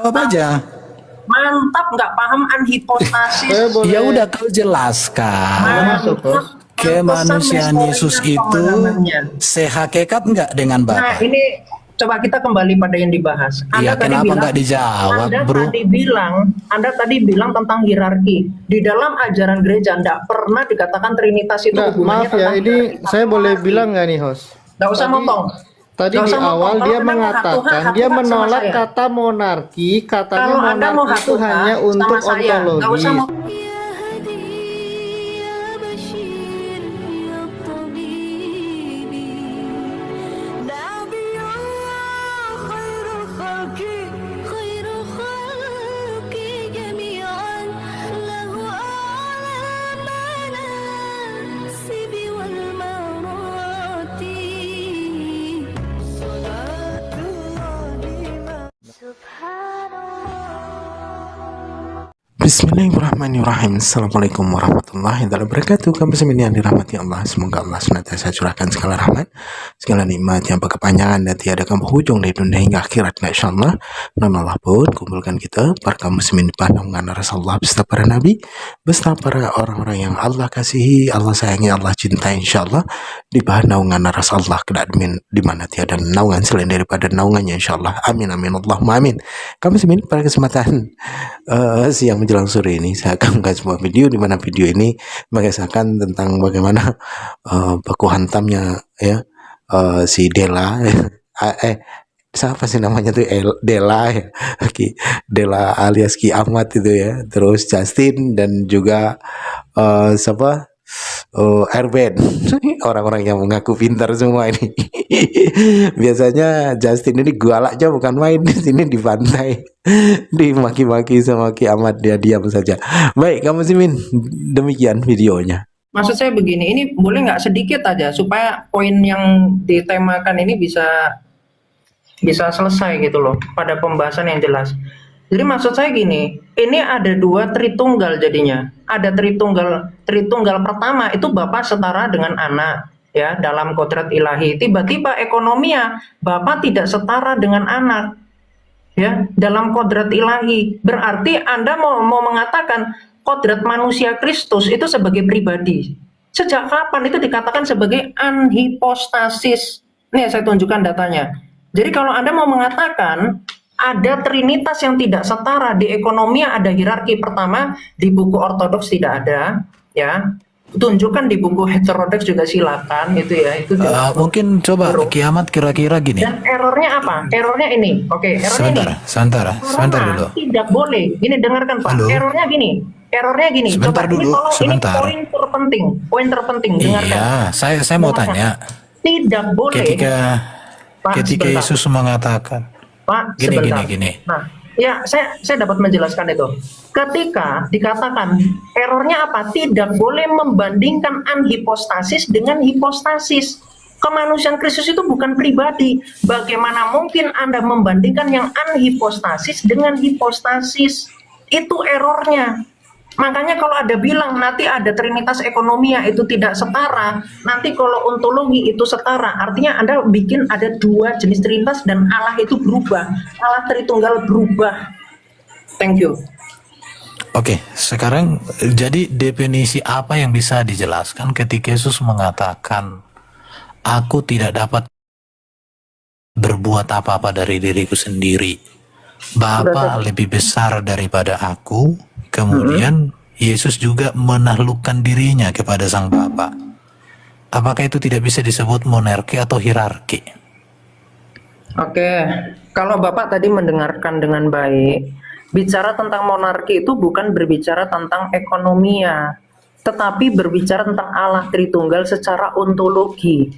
Jawab aja. Mantap, nggak paham anhipostasis. Ya udah kau jelaskan. Kemanusiaan Yesus itu sehakikat nggak dengan Nah, Bapa? ini coba kita kembali pada yang dibahas. Iya, kenapa nggak dijawab, bro? Anda tadi bilang tentang hierarki. Di dalam ajaran gereja nggak pernah dikatakan Trinitas itu hubungannya maaf ya, ini saya boleh bilang nggak nih, host? Nggak usah motong. Tadi Nggak di usah awal motong. dia Kalau Anda mau mengatakan hak-hak dia sama menolak saya. kata monarki, katanya Kalau Anda mau monarki itu hak-hak hanya sama untuk saya, nggak ontologi. usah motong. Bismillahirrahmanirrahim. Assalamualaikum warahmatullahi wabarakatuh. Kami semua yang dirahmati Allah. Semoga Allah senantiasa curahkan segala rahmat, segala nikmat yang berkepanjangan dan tiada hujung dari dunia hingga akhirat. Insyaallah. Dan Allah pun kumpulkan kita para kaum muslimin di naungan Rasulullah beserta para nabi, beserta para orang-orang yang Allah kasihi, Allah sayangi, Allah cintai, insyaallah di naungan Rasulullah di mana tiada naungan selain daripada naungannya, insyaallah. Amin amin Allahumma amin. Kami muslimin pada kesempatan siang menjelang sore ini saya akan membuat sebuah video di mana video ini mengisahkan tentang bagaimana baku hantamnya ya si Dela siapa sih namanya tuh Dela ya, Dela alias Ki Ahmad itu ya, terus Justin dan juga siapa Erben. Orang-orang yang mengaku pintar semua ini. Biasanya Justin ini galak aja, bukan main di sini di pantai. Dimaki-maki sama Ki Ahmad, dia diam saja. Baik, kamu Simin, demikian videonya. Maksud saya begini, ini boleh nggak sedikit aja supaya poin yang ditemakan ini bisa selesai gitu loh pada pembahasan yang jelas. Jadi maksud saya gini, ini ada dua Tritunggal jadinya. Ada Tritunggal pertama itu Bapa setara dengan anak ya dalam kodrat ilahi. Tiba-tiba ekonominya Bapa tidak setara dengan anak ya dalam kodrat ilahi. Berarti Anda mau mengatakan kodrat manusia Kristus itu sebagai pribadi. Sejak kapan itu dikatakan sebagai anhipostasis? Nih saya tunjukkan datanya. Jadi kalau Anda mau mengatakan ada trinitas yang tidak setara di ekonomi, ada hierarki. Pertama, di buku ortodoks tidak ada, ya. Tunjukkan di buku heterodoks juga silakan, itu ya. Itu mungkin coba Kiamat kira-kira gini. Dan errornya apa? Errornya ini. Oke, errornya sebentar dulu. Tidak boleh. Ini dengarkan Pak. Halo? Errornya gini. Sebentar coba, dulu, sebentar. Ini poin terpenting. Dengarkan. Iya, saya mau tanya. Tidak boleh. Ketika Yesus mengatakan, Pak, gini. Nah, ya saya dapat menjelaskan itu. Ketika dikatakan errornya apa? Tidak boleh membandingkan anhipostasis dengan hipostasis. Kemanusiaan Kristus itu bukan pribadi. Bagaimana mungkin Anda membandingkan yang anhipostasis dengan hipostasis? Itu errornya. Makanya kalau ada bilang nanti ada trinitas ekonomia itu tidak setara, nanti kalau ontologi itu setara, artinya Anda bikin ada dua jenis trinitas dan Allah itu berubah, Allah Tritunggal berubah. Thank you. Oke, sekarang jadi definisi apa yang bisa dijelaskan ketika Yesus mengatakan, aku tidak dapat berbuat apa-apa dari diriku sendiri, Bapa lebih besar daripada aku. Kemudian Yesus juga menaklukkan dirinya kepada Sang Bapa. Apakah itu tidak bisa disebut monarki atau hierarki? Oke, kalau Bapak tadi mendengarkan dengan baik, bicara tentang monarki itu bukan berbicara tentang ekonomia, tetapi berbicara tentang Allah Tritunggal secara ontologi.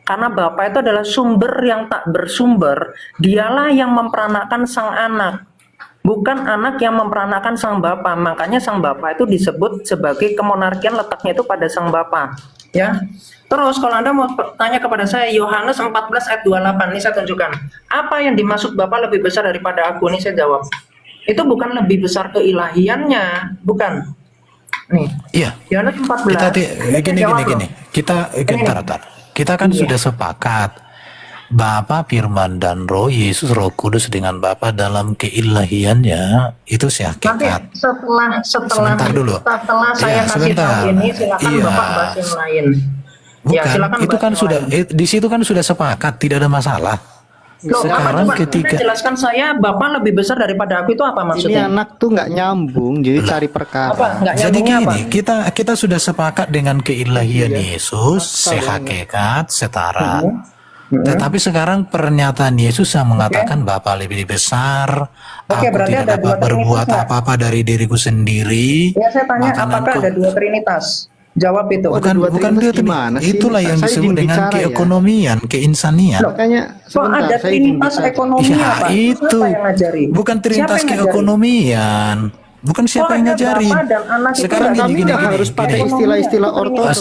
Karena Bapa itu adalah sumber yang tak bersumber, dialah yang memperanakan Sang Anak. Bukan anak yang memperanakan Sang Bapa. Makanya Sang Bapa itu disebut sebagai kemonarkian, letaknya itu pada Sang Bapa. Ya. Terus kalau Anda mau tanya kepada saya, Yohanes 14 ayat 28, ini saya tunjukkan. Apa yang dimaksud Bapa lebih besar daripada aku? Ini saya jawab. Itu bukan lebih besar keilahiannya, bukan. Nih. Iya. Yohanes 14. Kita gini. Kita kan sudah sepakat Bapa, Firman, dan Roh, Yesus, Roh Kudus dengan Bapa dalam keilahiannya itu Nanti sehakikat. setelah Sebentar dulu. saya Ya, kasih tahu sebentar. ini, silakan Iya. Bapak bahas yang lain. Ya, Bukan, silakan itu bahas kan yang sudah lain. di situ kan sudah sepakat, tidak ada masalah. Loh, apa Sekarang coba ketika Anda jelaskan saya Bapak lebih besar daripada aku itu apa Ini maksudnya? anak tuh nggak nyambung, jadi cari Apa? perkara. Nggak jadi nyambungnya apa? gini, kita sudah sepakat dengan keilahian Yesus, sehakikat, setara. Tetapi sekarang pernyataan Yesus yang mengatakan Bapa lebih besar, Oke, aku berarti tidak ada dua dapat berbuat trinitas, apa-apa dari diriku sendiri. Ya, saya tanya Makananku apakah ada dua trinitas? Jawab itu. Oh, ada bukan dua bukan trinitas dia gimana sih? itulah yang Saya disebut izin dengan bicara ya. keekonomian, keinsanian. Makanya Kok sebentar, ada saya izin trinitas bicara. ekonomi Ya apa? itu Siapa yang ngajari? bukan Siapa trinitas yang ngajari? keekonomian, bukan siapa yang ada ngajarin. Bapak dan anak itu Sekarang nggak gini Kami gini nggak gini. harus pakai gini. istilah-istilah ortodoks.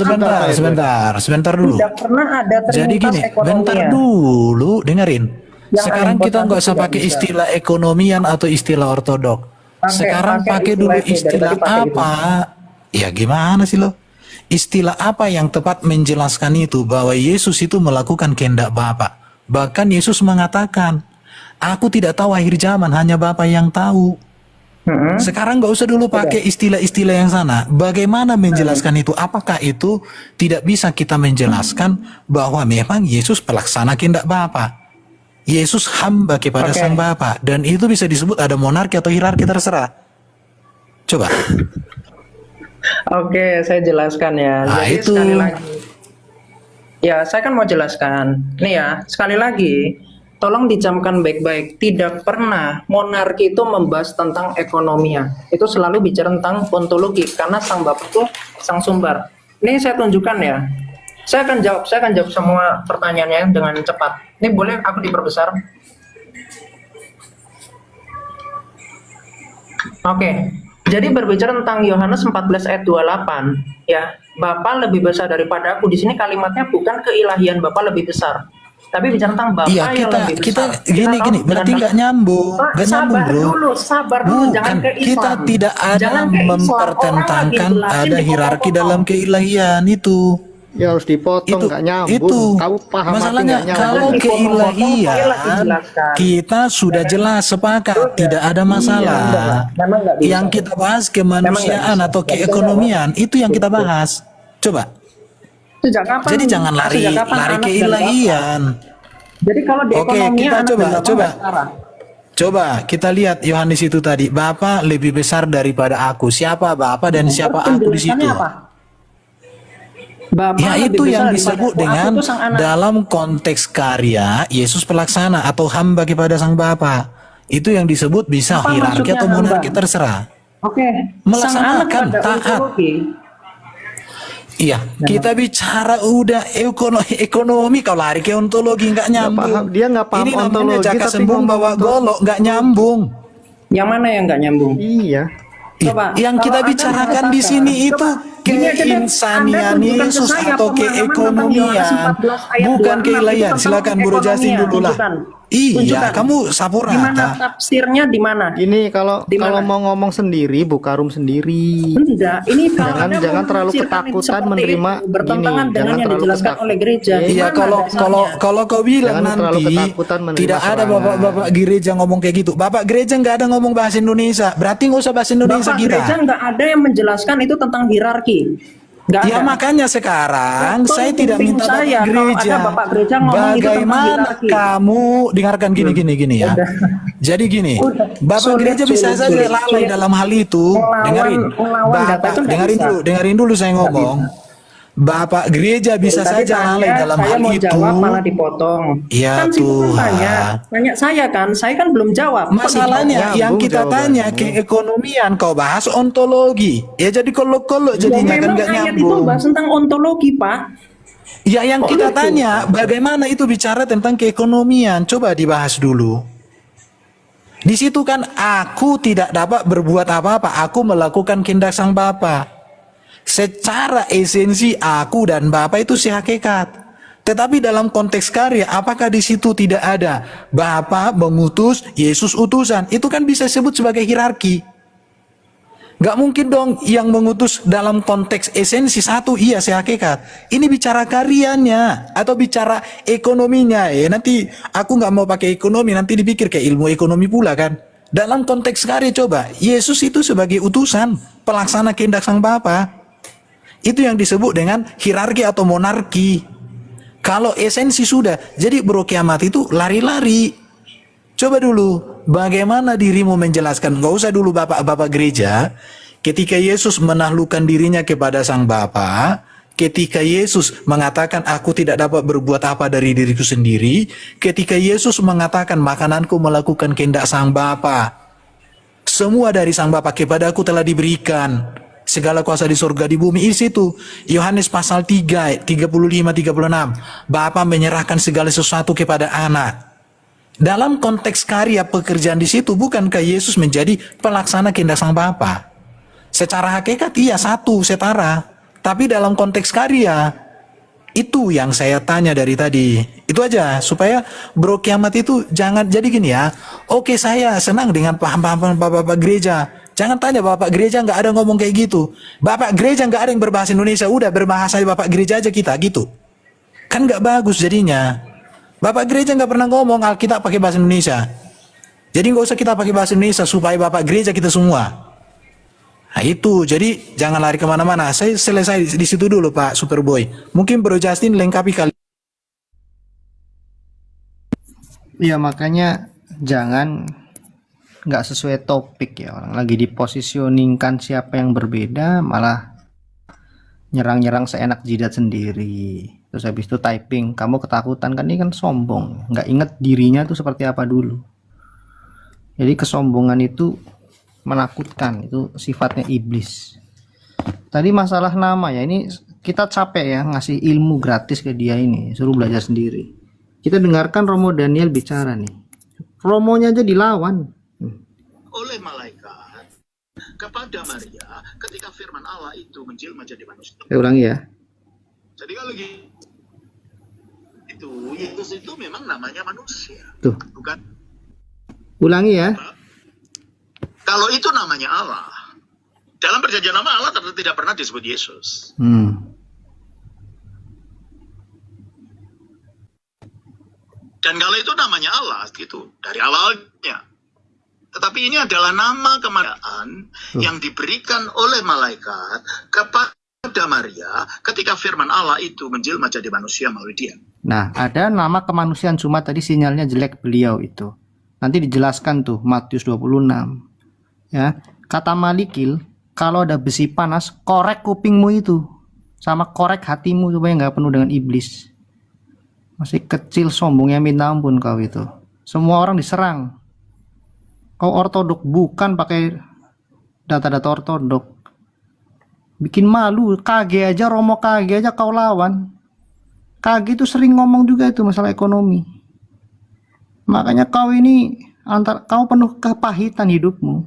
Sebentar dulu. Tidak pernah ada Jadi trinitas gini, ekonomi. bentar dulu, dengerin. Yang Sekarang aneh kita kota nggak itu usah tidak pakai bisa. istilah ekonomian atau istilah ortodok. Sekarang pakai dulu itu, dari istilah tadi pakai itu. apa? Ya gimana sih lo? Istilah apa yang tepat menjelaskan itu bahwa Yesus itu melakukan kehendak Bapa. Bahkan Yesus mengatakan, aku tidak tahu akhir zaman, hanya Bapa yang tahu. Sekarang nggak usah dulu pakai istilah-istilah yang sana. Bagaimana menjelaskan itu? Apakah itu tidak bisa kita menjelaskan bahwa memang Yesus pelaksana kehendak Bapa? Yesus hamba kepada Oke. Sang Bapa, dan itu bisa disebut ada monarki atau hierarki, terserah. Coba. Oke, saya jelaskan ya. Nah, Jadi itu. sekali lagi. Ya, saya kan mau jelaskan. Nih ya, sekali lagi, tolong dicamkan baik-baik. Tidak pernah monarki itu membahas tentang ekonominya. Itu selalu bicara tentang ontologi karena sang bapak itu sang sumber. Ini saya tunjukkan ya. Saya akan jawab semua pertanyaannya dengan cepat. Ini boleh aku diperbesar? Oke. Jadi berbicara tentang Yohanes 14 ayat 28, ya, Bapa lebih besar daripada aku. Di sini kalimatnya bukan keilahian Bapa lebih besar, tapi bicara tentang Bapa Iya, yang lebih kita besar. gini tahu berarti dengan- nggak nyambung, Pak, nggak nyambung, bro. sabar dulu, jangan Bukan, ke Islam. kita tidak ada Jangan ke Islam. mempertentangkan Orang lagi ada jelasin hierarki dipotong-potong. dalam keilahian itu. Ya harus dipotong, nggak nyambung. itu Kamu paham arti masalahnya. nggak nyambung. Kalau Dipotong-potong, saya lagi keilahian jelaskan. kita sudah jelas sepakat, tidak ada masalah. Memang nggak bisa. Yang kita bahas kemanusiaan atau keekonomian itu yang kita bahas. Coba. Sejak kapan? Jadi jangan lari sejak kapan anak dan keilahian. Bapak? Jadi kalau di Oke, ekonomi kita anak dan coba. Bapak setara. Coba kita lihat Yohanes itu tadi, Bapa lebih besar daripada aku. Siapa Bapa dan siapa aku di situ? Penjelasannya apa? Bapak Ya lebih itu besar yang daripada disebut aku. dengan Aku tuh sang anak. dalam konteks karya Yesus pelaksana atau hamba kepada Sang Bapa. Itu yang disebut bisa Apa hierarki maksudnya atau monarki, hamba? terserah. Oke, sang anak Melaksanakan ada taat. ontologi. Iya, kita bicara udah ekonomi kau lari ke ontologi nggak nyambung. paham, dia nggak paham Ini namanya ontologi, jaka tapi sembung ngomong bawa golok, nggak nyambung. Yang mana yang nggak nyambung? Iya. Coba, Yang kita kalau Anda bicarakan di mengatakan, sini itu coba, gini aja deh, keinsanian Anda tunjukkan ke Yesus saya atau pemahaman tentang keekonomian, Yohanes 14 ayat bukan 26 keilahian. itu Silakan tentang Bro Justin ekonominya. dulu lah. Tunjukkan. Iya, Tunjukkan. kamu sapu Di mana rata. tafsirnya di mana? Ini kalau Di kalau mana? mau ngomong sendiri, buka room sendiri. Enggak, ini kalau Jangan- Anda jangan terlalu menafsirkan ketakutan seperti menerima itu, bertentangan gini, dengan jangan yang terlalu dijelaskan ketakut. oleh gereja. Iya, Di Iya, mana kalau dasarnya? kau bilang Jangan terlalu nanti ketakutan menerima tidak ada serangan. bapak-bapak gereja ngomong kayak gitu. Bapak gereja nggak ada ngomong bahasa Indonesia. Berarti nggak usah bahasa Indonesia Bapak kita. gereja nggak ada yang menjelaskan itu tentang hierarki. Nggak Ya ada. makanya sekarang Itu saya tidak penting minta saya, bapak kalau gereja. ada bapak gereja ngomong itu tentang Bagaimana hierarki. kamu dengarkan gini ya. Udah. Jadi gini, Udah. bapak Sulit, gereja bisa sulit, saja sulit, lalai sulit. dalam hal itu. Dengerin, Melawan data bapak itu nggak bisa. dengerin dulu saya ngomong. Bapak gereja bisa Tadi saja lalai tanya, dalam saya hal mau itu. jawab malah dipotong. Ya kan Simon Tuhan. tanya saya kan belum jawab. Kok Masalahnya Nyambung yang kita jawabannya. tanya keekonomian, kau bahas ontologi. Ya jadi kolok-kolok dijawab? jadinya kan Memang nggak ayat itu nyambung. bahas tentang ontologi, Pak. Ya yang Kok kita gitu? tanya bagaimana itu bicara tentang keekonomian, coba dibahas dulu. Di situ kan aku tidak dapat berbuat apa-apa, aku melakukan kehendak Sang Bapa. Secara esensi aku dan Bapa itu sehakikat. Tetapi dalam konteks karya, apakah di situ tidak ada Bapa mengutus, Yesus utusan? Itu kan bisa disebut sebagai hierarki. Nggak mungkin dong yang mengutus dalam konteks esensi satu, iya saya hakikat. Ini bicara karyanya atau bicara ekonominya. Nanti aku nggak mau pakai ekonomi, nanti dipikir kayak ilmu ekonomi pula kan. Dalam konteks karya coba, Yesus itu sebagai utusan, pelaksana kehendak Sang Bapa. Itu yang disebut dengan hierarki atau monarki. Kalau esensi sudah, jadi bro kiamat itu lari-lari. Coba dulu, bagaimana dirimu menjelaskan? Gak usah dulu bapak-bapak gereja. Ketika Yesus menaklukkan dirinya kepada Sang Bapa, ketika Yesus mengatakan aku tidak dapat berbuat apa dari diriku sendiri, ketika Yesus mengatakan makananku melakukan kehendak Sang Bapa, semua dari Sang Bapa kepadaku telah diberikan. Segala kuasa di surga di bumi, isi itu Yohanes pasal 3 35-36. Bapa menyerahkan segala sesuatu kepada anak. Dalam konteks karya pekerjaan di situ, bukankah Yesus menjadi pelaksana kehendak Sang Bapa? Secara hakikat iya satu setara, tapi dalam konteks karya itu yang saya tanya dari tadi. Itu aja supaya bro kiamat itu jangan jadi gini ya. Oke, saya senang dengan paham-paham bapak-bapak gereja. Jangan tanya bapak gereja nggak ada ngomong kayak gitu. Bapak gereja nggak ada yang berbahasa Indonesia, udah berbahasa bapak gereja aja kita gitu. Kan nggak bagus jadinya. Bapak gereja nggak pernah ngomong Alkitab pakai bahasa Indonesia. Jadi nggak usah kita pakai bahasa Indonesia supaya bapak gereja kita semua. Nah itu, jadi jangan lari kemana-mana. Saya selesai di situ dulu Pak Superboy. Mungkin Bro Justin lengkapi kali. Ya makanya jangan nggak sesuai topik ya, orang lagi dipositioningkan siapa yang berbeda malah nyerang-nyerang seenak jidat sendiri. Terus habis itu typing, kamu ketakutan kan, ini kan sombong, nggak inget dirinya tuh seperti apa dulu. Jadi kesombongan itu menakutkan, itu sifatnya iblis. Tadi masalah nama ya, ini kita capek ya ngasih ilmu gratis ke dia ini, suruh belajar sendiri. Kita dengarkan Romo Daniel bicara nih, Romonya aja dilawan oleh malaikat kepada Maria ketika firman Allah itu menjelma jadi manusia. Saya ulangi ya. Jadi kalau itu Yesus itu memang namanya manusia. Tuh. Bukan? Ulangi ya. Kalau itu namanya Allah. Dalam perjanjian lama Allah tidak pernah disebut Yesus. Dan kalau itu namanya Allah gitu dari awalnya. Tetapi ini adalah nama kemanusiaan yang diberikan oleh malaikat kepada Maria ketika firman Allah itu menjelma jadi manusia melalui dia. Nah, ada nama kemanusiaan, cuma tadi sinyalnya jelek beliau itu. Nanti dijelaskan tuh Matius 26. Ya, kata Malikil, kalau ada besi panas, korek kupingmu itu sama korek hatimu supaya nggak penuh dengan iblis. Masih kecil sombongnya minta ampun kau itu. Semua orang diserang. Kau ortodok bukan pakai data-data ortodok. Bikin malu, KG aja, Romo KG aja kau lawan. KG itu sering ngomong juga itu masalah ekonomi. Makanya kau ini kau penuh kepahitan hidupmu.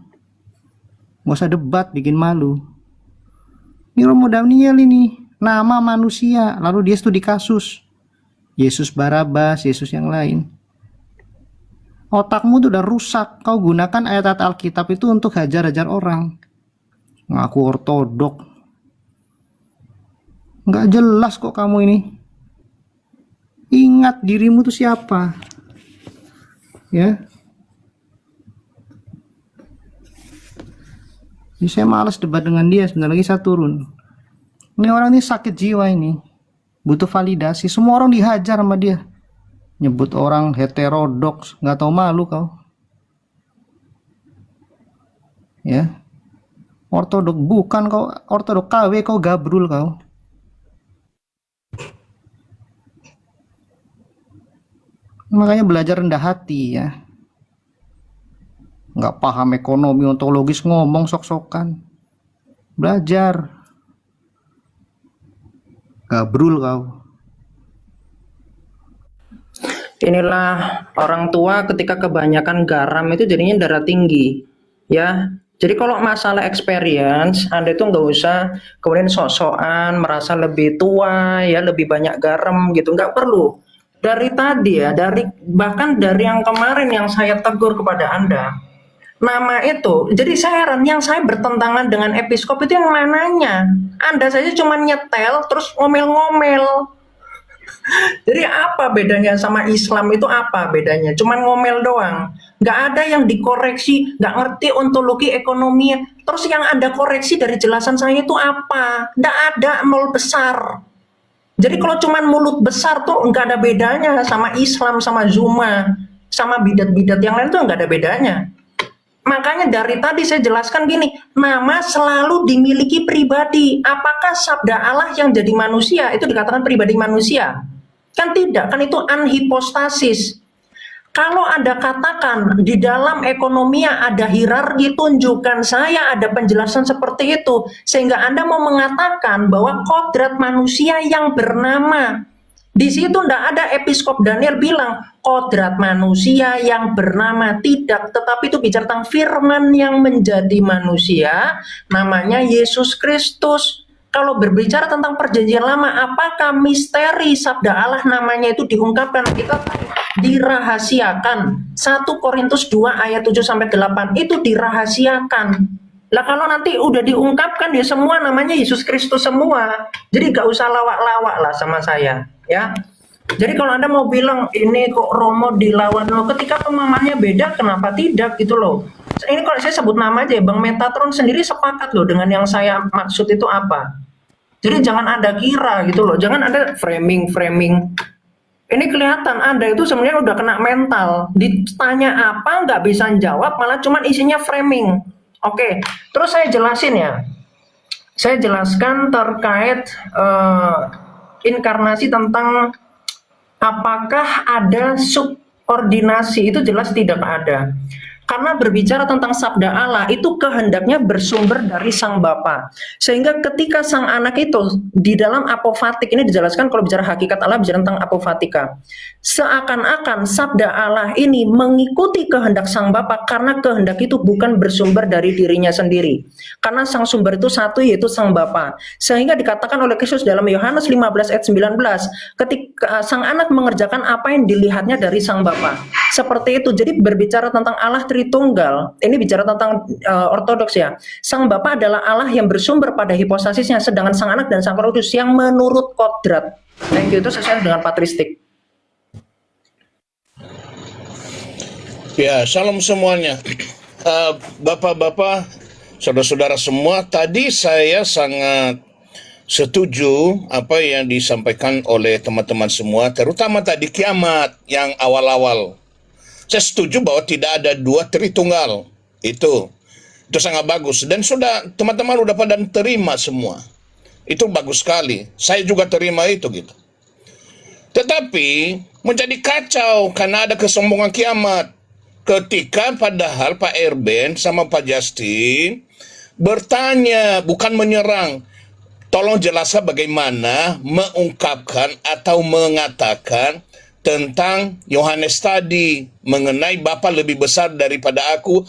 Gak usah debat, bikin malu. Ini Romo Daniel ini nama manusia, lalu dia studi kasus. Yesus Barabas, Yesus yang lain. Otakmu tuh udah rusak. Kau gunakan ayat-ayat Alkitab itu untuk hajar-hajar orang. Ngaku ortodok. Nggak jelas kok kamu ini. Ingat dirimu tuh siapa. Ya. Jadi saya malas debat dengan dia. Sebentar lagi saya turun. Ini orang ini sakit jiwa ini. Butuh validasi. Semua orang dihajar sama dia. Nyebut orang heterodoks, nggak tahu malu kau. Ya. Ortodok bukan kau, ortodok KW kau gabrul kau. Makanya belajar rendah hati ya. Nggak paham ekonomi ontologis ngomong sok-sokan. Belajar. Gabrul kau. Inilah orang tua ketika kebanyakan garam itu jadinya darah tinggi, ya. Jadi kalau masalah experience, Anda itu nggak usah kemudian sok-sokan merasa lebih tua, ya lebih banyak garam gitu, nggak perlu. Dari tadi ya, bahkan dari yang kemarin yang saya tegur kepada Anda, nama itu. Jadi saya heran, yang saya bertentangan dengan episkop itu yang mananya? Anda saja cuma nyetel terus ngomel-ngomel. Jadi apa bedanya sama Islam itu, apa bedanya? Cuman ngomel doang. Nggak ada yang dikoreksi, nggak ngerti ontologi ekonomi. Terus yang Anda koreksi dari jelasan saya itu apa? Nggak ada, nol besar. Jadi kalau cuman mulut besar tuh nggak ada bedanya sama Islam, sama Zuma, sama bidat-bidat yang lain tuh nggak ada bedanya. Makanya dari tadi saya jelaskan gini, nama selalu dimiliki pribadi. Apakah sabda Allah yang jadi manusia itu dikatakan pribadi manusia? Kan tidak, kan itu anhipostasis. Kalau Anda katakan di dalam ekonomi ada hierarki, tunjukkan saya ada penjelasan seperti itu. Sehingga Anda mau mengatakan bahwa kodrat manusia yang bernama. Di situ tidak ada episkop Daniel bilang kodrat manusia yang bernama, tidak, tetapi itu bicara tentang firman yang menjadi manusia, namanya Yesus Kristus. Kalau berbicara tentang perjanjian lama, apakah misteri sabda Allah namanya itu diungkapkan? Kita dirahasiakan. 1 Korintus 2 ayat 7 sampai 8 itu dirahasiakan. Lah kalau nanti udah diungkapkan ya semua namanya Yesus Kristus semua. Jadi gak usah lawak-lawak lah sama saya, ya. Jadi kalau Anda mau bilang ini kok Romo dilawan, loh, ketika pemahamannya beda, kenapa tidak gitu loh. Ini kalau saya sebut nama aja, Bang Metatron sendiri sepakat loh dengan yang saya maksud itu apa. Jadi jangan Anda kira gitu loh, jangan Anda framing. Ini kelihatan Anda itu sebenarnya udah kena mental. Ditanya apa nggak bisa jawab, malah cuman isinya framing. Oke, terus saya jelasin ya. Saya jelaskan terkait inkarnasi tentang apakah ada subordinasi, itu jelas tidak ada. Karena berbicara tentang sabda Allah itu kehendaknya bersumber dari Sang Bapa. Sehingga ketika Sang Anak itu di dalam apofatik, ini dijelaskan kalau bicara hakikat Allah bicara tentang apofatika. Seakan-akan sabda Allah ini mengikuti kehendak Sang Bapa karena kehendak itu bukan bersumber dari dirinya sendiri. Karena Sang Sumber itu satu, yaitu Sang Bapa. Sehingga dikatakan oleh Kristus dalam Yohanes 15 ayat 19, ketika Sang Anak mengerjakan apa yang dilihatnya dari Sang Bapa. Seperti itu. Jadi berbicara tentang Allah Tritunggal, ini bicara tentang ortodoks ya. Sang Bapa adalah Allah yang bersumber pada hipostasisnya, sedangkan Sang Anak dan Sang Roh Kudus yang menurut kodrat. Thank you, itu sesuai dengan patristik. Ya, salam semuanya. Bapak-bapak, saudara-saudara semua, tadi saya sangat setuju apa yang disampaikan oleh teman-teman semua, terutama tadi kiamat yang awal-awal. Saya setuju bahwa tidak ada dua Tritunggal. Itu sangat bagus. Dan sudah teman-teman udah pada terima semua. Itu bagus sekali. Saya juga terima itu gitu. Tetapi menjadi kacau karena ada kesombongan kiamat. Ketika padahal Pak Erben sama Pak Justin bertanya, bukan menyerang. Tolong jelaskan bagaimana mengungkapkan atau mengatakan tentang Yohanes tadi mengenai Bapa lebih besar daripada aku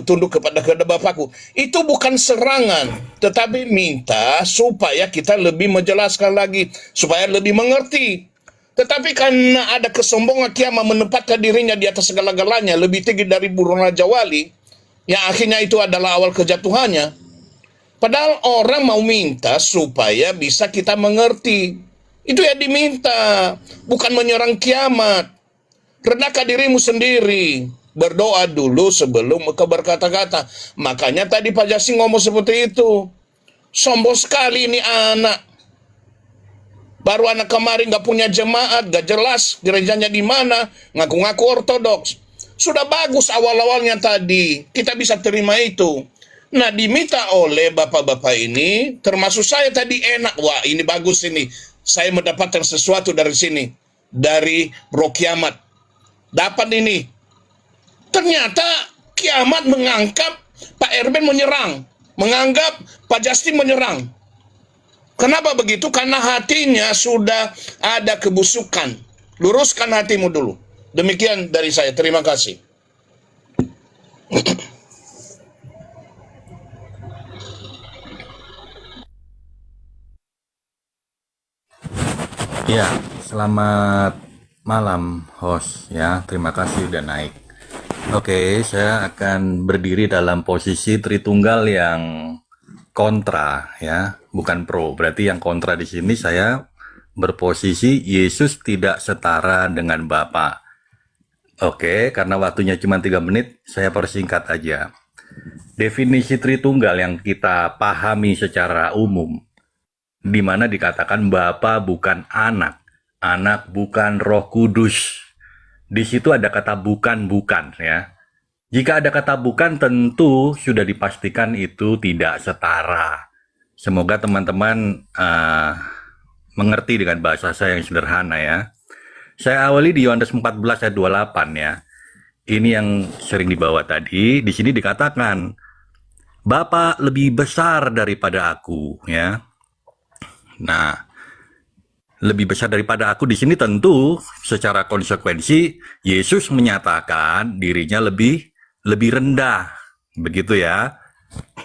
tunduk kepada kehendak Bapakku. Itu bukan serangan, tetapi minta supaya kita lebih menjelaskan lagi, supaya lebih mengerti. Tetapi karena ada kesombongan kiamat menempatkan dirinya di atas segala-galanya, lebih tinggi dari burung Raja Wali, yang akhirnya itu adalah awal kejatuhannya. Padahal orang mau minta supaya bisa kita mengerti. Itu yang diminta, bukan menyerang kiamat. Rendahkan dirimu sendiri, berdoa dulu sebelum berkata-kata. Makanya tadi Pak Jasi ngomong seperti itu. Sombong sekali ini anak. Baru anak kemarin gak punya jemaat, gak jelas gerejanya di mana, ngaku-ngaku ortodoks. Sudah bagus awal-awalnya tadi, kita bisa terima itu. Nah, diminta oleh bapak-bapak ini, termasuk saya tadi enak, wah ini bagus ini. Saya mendapatkan sesuatu dari sini, dari Roh Kiamat. Dapat ini. Ternyata kiamat menganggap Pak Erben menyerang, menganggap Pak Justin menyerang. Kenapa begitu? Karena hatinya sudah ada kebusukan. Luruskan hatimu dulu. Demikian dari saya. Terima kasih. Ya, selamat malam host ya. Terima kasih udah naik. Oke, saya akan berdiri dalam posisi Tritunggal yang kontra ya, bukan pro. Berarti yang kontra di sini saya berposisi Yesus tidak setara dengan Bapa. Oke, karena waktunya cuma 3 menit, saya persingkat aja. Definisi Tritunggal yang kita pahami secara umum, di mana dikatakan Bapa bukan anak, anak bukan Roh Kudus. Di situ ada kata bukan ya. Jika ada kata bukan, tentu sudah dipastikan itu tidak setara. Semoga teman-teman mengerti dengan bahasa saya yang sederhana ya. Saya awali di Yohanes 14 ayat 28 ya. Ini yang sering dibawa tadi. Di sini dikatakan, Bapa lebih besar daripada aku ya. Nah, lebih besar daripada aku di sini tentu secara konsekuensi Yesus menyatakan dirinya lebih rendah. Begitu ya.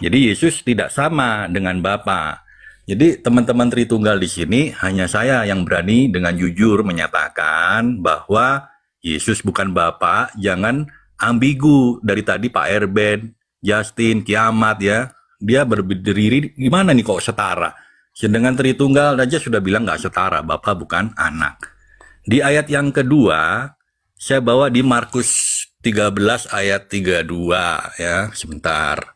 Jadi Yesus tidak sama dengan Bapa. Jadi teman-teman Tritunggal di sini hanya saya yang berani dengan jujur menyatakan bahwa Yesus bukan Bapa. Jangan ambigu dari tadi Pak Erben, Justin, Kiamat ya. Dia berdiri gimana nih kok setara? Sedangkan Tritunggal aja sudah bilang nggak setara, Bapa bukan anak. Di ayat yang kedua, saya bawa di Markus 13 ayat 32 ya, sebentar.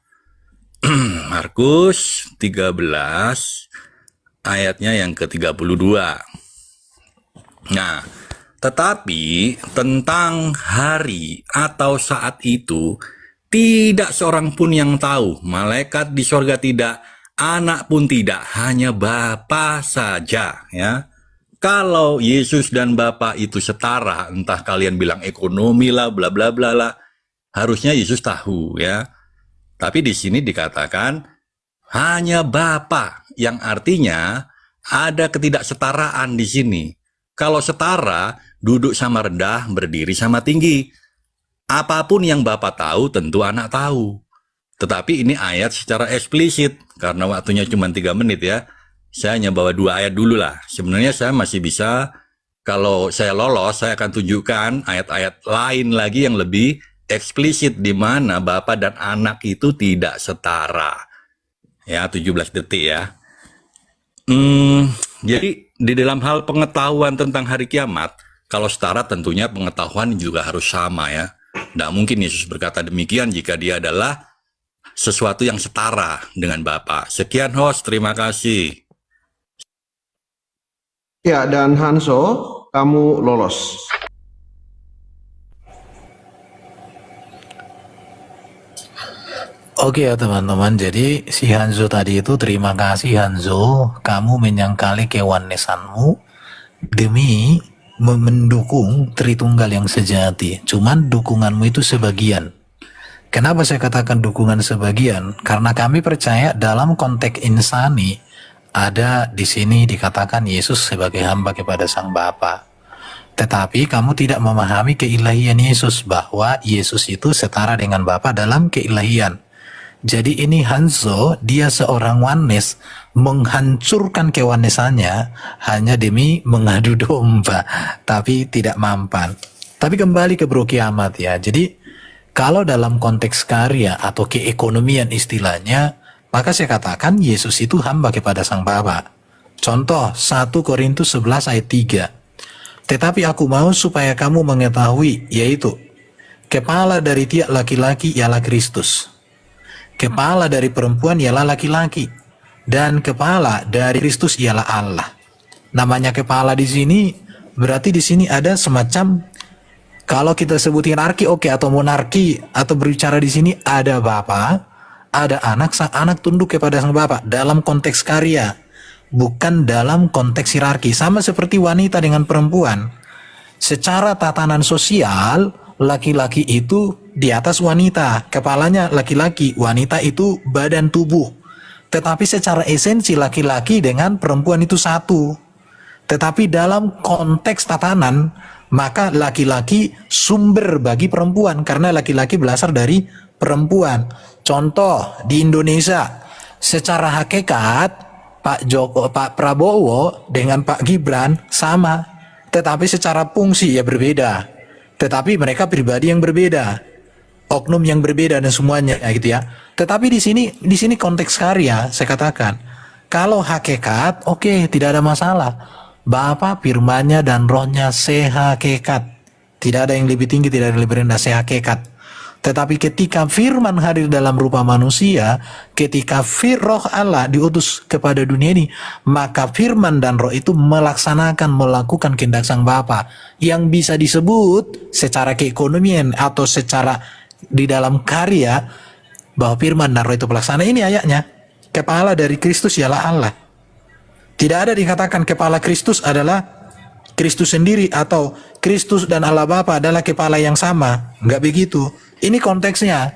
Markus 13 ayatnya yang ke-32. Nah, tetapi tentang hari atau saat itu tidak seorang pun yang tahu, malaikat di sorga tidak, anak pun tidak, hanya Bapa saja ya. Kalau Yesus dan Bapa itu setara, entah kalian bilang ekonomi lah, bla bla bla lah, harusnya Yesus tahu ya. Tapi di sini dikatakan hanya Bapa, yang artinya ada ketidaksetaraan di sini. Kalau setara, duduk sama rendah, berdiri sama tinggi. Apapun yang Bapa tahu, tentu anak tahu. Tetapi ini ayat secara eksplisit, karena waktunya cuma 3 menit ya. Saya hanya bawa 2 ayat dulu lah. Sebenarnya saya masih bisa, kalau saya lolos, saya akan tunjukkan ayat-ayat lain lagi yang lebih eksplisit, di mana Bapa dan anak itu tidak setara. Ya, 17 detik ya. Jadi di dalam hal pengetahuan tentang hari kiamat, kalau setara tentunya pengetahuan juga harus sama ya. Tidak mungkin Yesus berkata demikian jika dia adalah sesuatu yang setara dengan Bapa. Sekian host, terima kasih. Ya, dan Hanso, kamu lolos. Oke ya teman-teman, jadi si Hanzo tadi itu, terima kasih Hanzo, kamu menyangkali kewanesanmu demi mendukung Tritunggal yang sejati. Cuman dukunganmu itu sebagian. Kenapa saya katakan dukungan sebagian? Karena kami percaya dalam konteks insani ada di sini dikatakan Yesus sebagai hamba kepada Sang Bapa. Tetapi kamu tidak memahami keilahian Yesus, bahwa Yesus itu setara dengan Bapa dalam keilahian. Jadi ini Hanzo, dia seorang oneness, menghancurkan keonesannya hanya demi mengadu domba, tapi tidak mampan. Tapi kembali ke Bro Kiamat ya. Jadi kalau dalam konteks karya atau keekonomian istilahnya, maka saya katakan Yesus itu hamba kepada Sang Bapa. Contoh 1 Korintus 11 ayat 3. Tetapi aku mau supaya kamu mengetahui, yaitu kepala dari tiap laki-laki ialah Kristus. Kepala dari perempuan ialah laki-laki, dan kepala dari Kristus ialah Allah. Namanya kepala di sini berarti di sini ada semacam, kalau kita sebut hierarki oke, atau monarki, atau berbicara di sini ada Bapa, ada anak, sang anak tunduk kepada sang Bapa dalam konteks karya, bukan dalam konteks hierarki. Sama seperti wanita dengan perempuan. Secara tatanan sosial, laki-laki itu di atas wanita, kepalanya laki-laki, wanita itu badan tubuh. Tetapi secara esensi laki-laki dengan perempuan itu satu. Tetapi dalam konteks tatanan, maka laki-laki sumber bagi perempuan, karena laki-laki berasal dari perempuan. Contoh di Indonesia, secara hakikat Pak Prabowo dengan Pak Gibran sama, tetapi secara fungsi ya berbeda. Tetapi mereka pribadi yang berbeda. oknum yang berbeda dan semuanya gitu ya. Tetapi di sini konteks karya saya katakan, kalau hakikat oke, tidak ada masalah. Bapa, firman-Nya dan rohnya sehakikat. Tidak ada yang lebih tinggi, tidak ada yang lebih rendah, sehakikat. Tetapi ketika firman hadir dalam rupa manusia, ketika roh Allah diutus kepada dunia ini, maka firman dan roh itu melakukan kehendak sang Bapa, yang bisa disebut secara keekonomian atau secara di dalam karya, bahwa firman dan roh itu pelaksana. Ini ayatnya, kepala dari Kristus ialah Allah. Tidak ada dikatakan kepala Kristus adalah Kristus sendiri atau Kristus dan Allah Bapa adalah kepala yang sama. Enggak begitu. Ini konteksnya.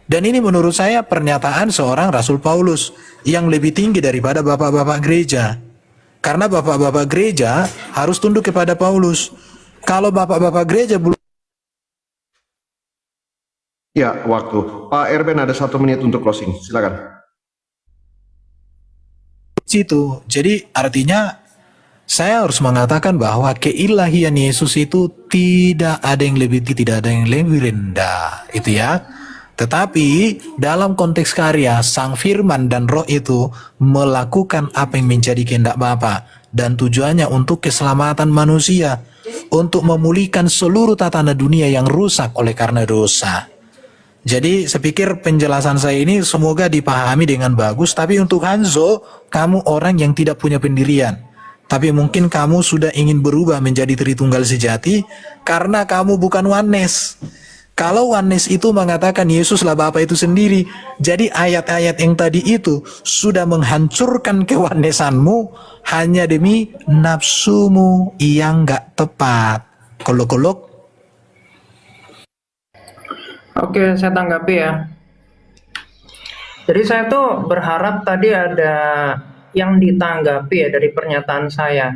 Dan ini menurut saya pernyataan seorang Rasul Paulus yang lebih tinggi daripada bapak-bapak gereja. Karena bapak-bapak gereja harus tunduk kepada Paulus. Kalau bapak-bapak gereja belum Ya, waktu. Pak Erben ada 1 menit untuk closing. Silakan. situ. Jadi artinya saya harus mengatakan bahwa keilahian Yesus itu tidak ada yang lebih tinggi, tidak ada yang lebih rendah, itu ya. Tetapi dalam konteks karya, Sang Firman dan Roh itu melakukan apa yang menjadi kehendak Bapa, dan tujuannya untuk keselamatan manusia, untuk memulihkan seluruh tatanan dunia yang rusak oleh karena dosa. Jadi saya pikir penjelasan saya ini semoga dipahami dengan bagus. Tapi untuk Hanzo, kamu orang yang tidak punya pendirian, tapi mungkin kamu sudah ingin berubah menjadi Tritunggal sejati karena kamu bukan oneness. Kalau oneness itu mengatakan Yesuslah Bapa itu sendiri, jadi ayat-ayat yang tadi itu sudah menghancurkan keonesanmu hanya demi nafsumu yang nggak tepat. Kolok-kolok. Oke, saya tanggapi ya. Jadi saya tuh berharap tadi ada yang ditanggapi ya dari pernyataan saya.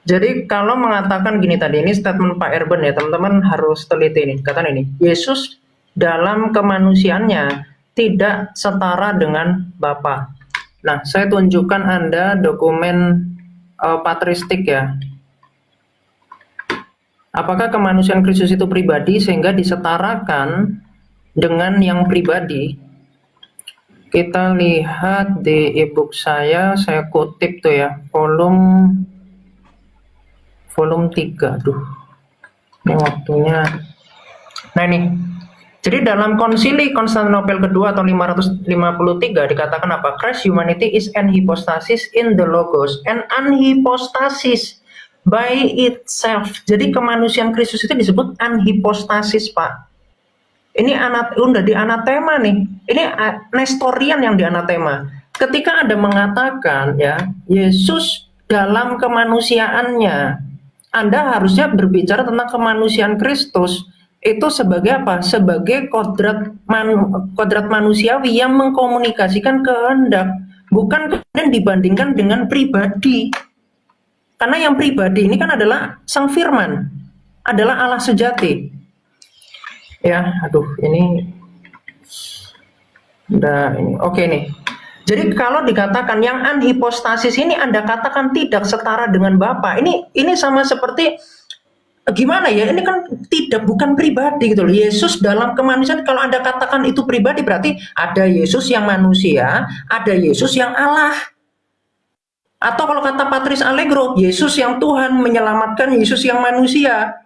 Jadi kalau mengatakan gini tadi, ini statement Pak Erben ya, teman-teman harus teliti ini. Katakan ini, Yesus dalam kemanusiaannya tidak setara dengan Bapa. Nah, saya tunjukkan Anda dokumen patristik ya. Apakah kemanusiaan Kristus itu pribadi sehingga disetarakan dengan yang pribadi? Kita lihat di e-book saya kutip tuh ya, volume 3. Aduh, ini waktunya. Nah ini, jadi dalam konsili Konstantinopel kedua atau 553 dikatakan apa? Christ humanity is an hypostasis in the logos, an unhypostasis by itself. Jadi kemanusiaan Kristus itu disebut anhipostasis, Pak. Ini udah di anatema nih. Ini Nestorian yang di anatema. Ketika ada mengatakan ya, Yesus dalam kemanusiaannya, Anda harusnya berbicara tentang kemanusiaan Kristus itu sebagai apa? Sebagai kodrat manusiawi yang mengkomunikasikan kehendak, bukan kemudian dibandingkan dengan pribadi. Karena yang pribadi ini kan adalah Sang Firman, adalah Allah sejati. Ya, aduh, ini udah ini. Oke nih. Jadi kalau dikatakan yang anhipostasis ini Anda katakan tidak setara dengan Bapa. Ini sama seperti gimana ya? Ini kan bukan pribadi gitu loh. Yesus dalam kemanusiaan, kalau Anda katakan itu pribadi berarti ada Yesus yang manusia, ada Yesus yang Allah. Atau kalau kata Patris Allegro, Yesus yang Tuhan menyelamatkan Yesus yang manusia.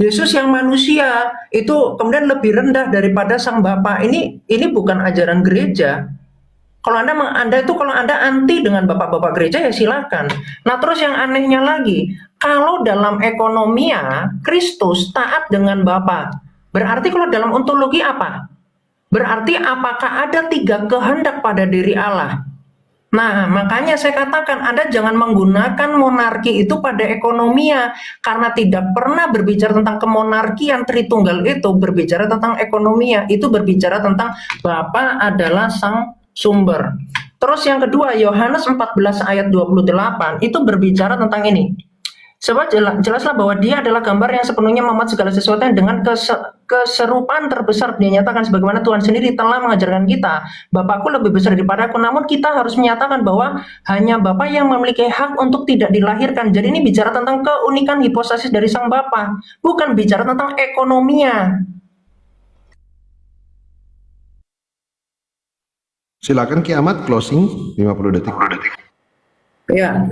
Yesus yang manusia itu kemudian lebih rendah daripada Sang Bapa. Ini bukan ajaran gereja. Kalau Anda anti dengan bapak-bapak gereja ya silakan. Nah, terus yang anehnya lagi, kalau dalam ekonomia Kristus taat dengan Bapa, berarti kalau dalam ontologi apa? Berarti apakah ada 3 kehendak pada diri Allah? Nah, makanya saya katakan Anda jangan menggunakan monarki itu pada ekonomia, karena tidak pernah berbicara tentang kemonarkian Tritunggal itu, berbicara tentang ekonomia, itu berbicara tentang Bapa adalah Sang Sumber. Terus yang kedua, Yohanes 14 ayat 28 itu berbicara tentang ini. Sebab jelaslah bahwa dia adalah gambar yang sepenuhnya memuat segala sesuatu yang dengan keserupaan terbesar dinyatakan sebagaimana Tuhan sendiri telah mengajarkan kita. Bapakku lebih besar daripada aku, namun kita harus menyatakan bahwa hanya Bapa yang memiliki hak untuk tidak dilahirkan. Jadi ini bicara tentang keunikan hipostasis dari Sang Bapa, bukan bicara tentang ekonominya. Silakan Kiamat closing 50 detik. Ya,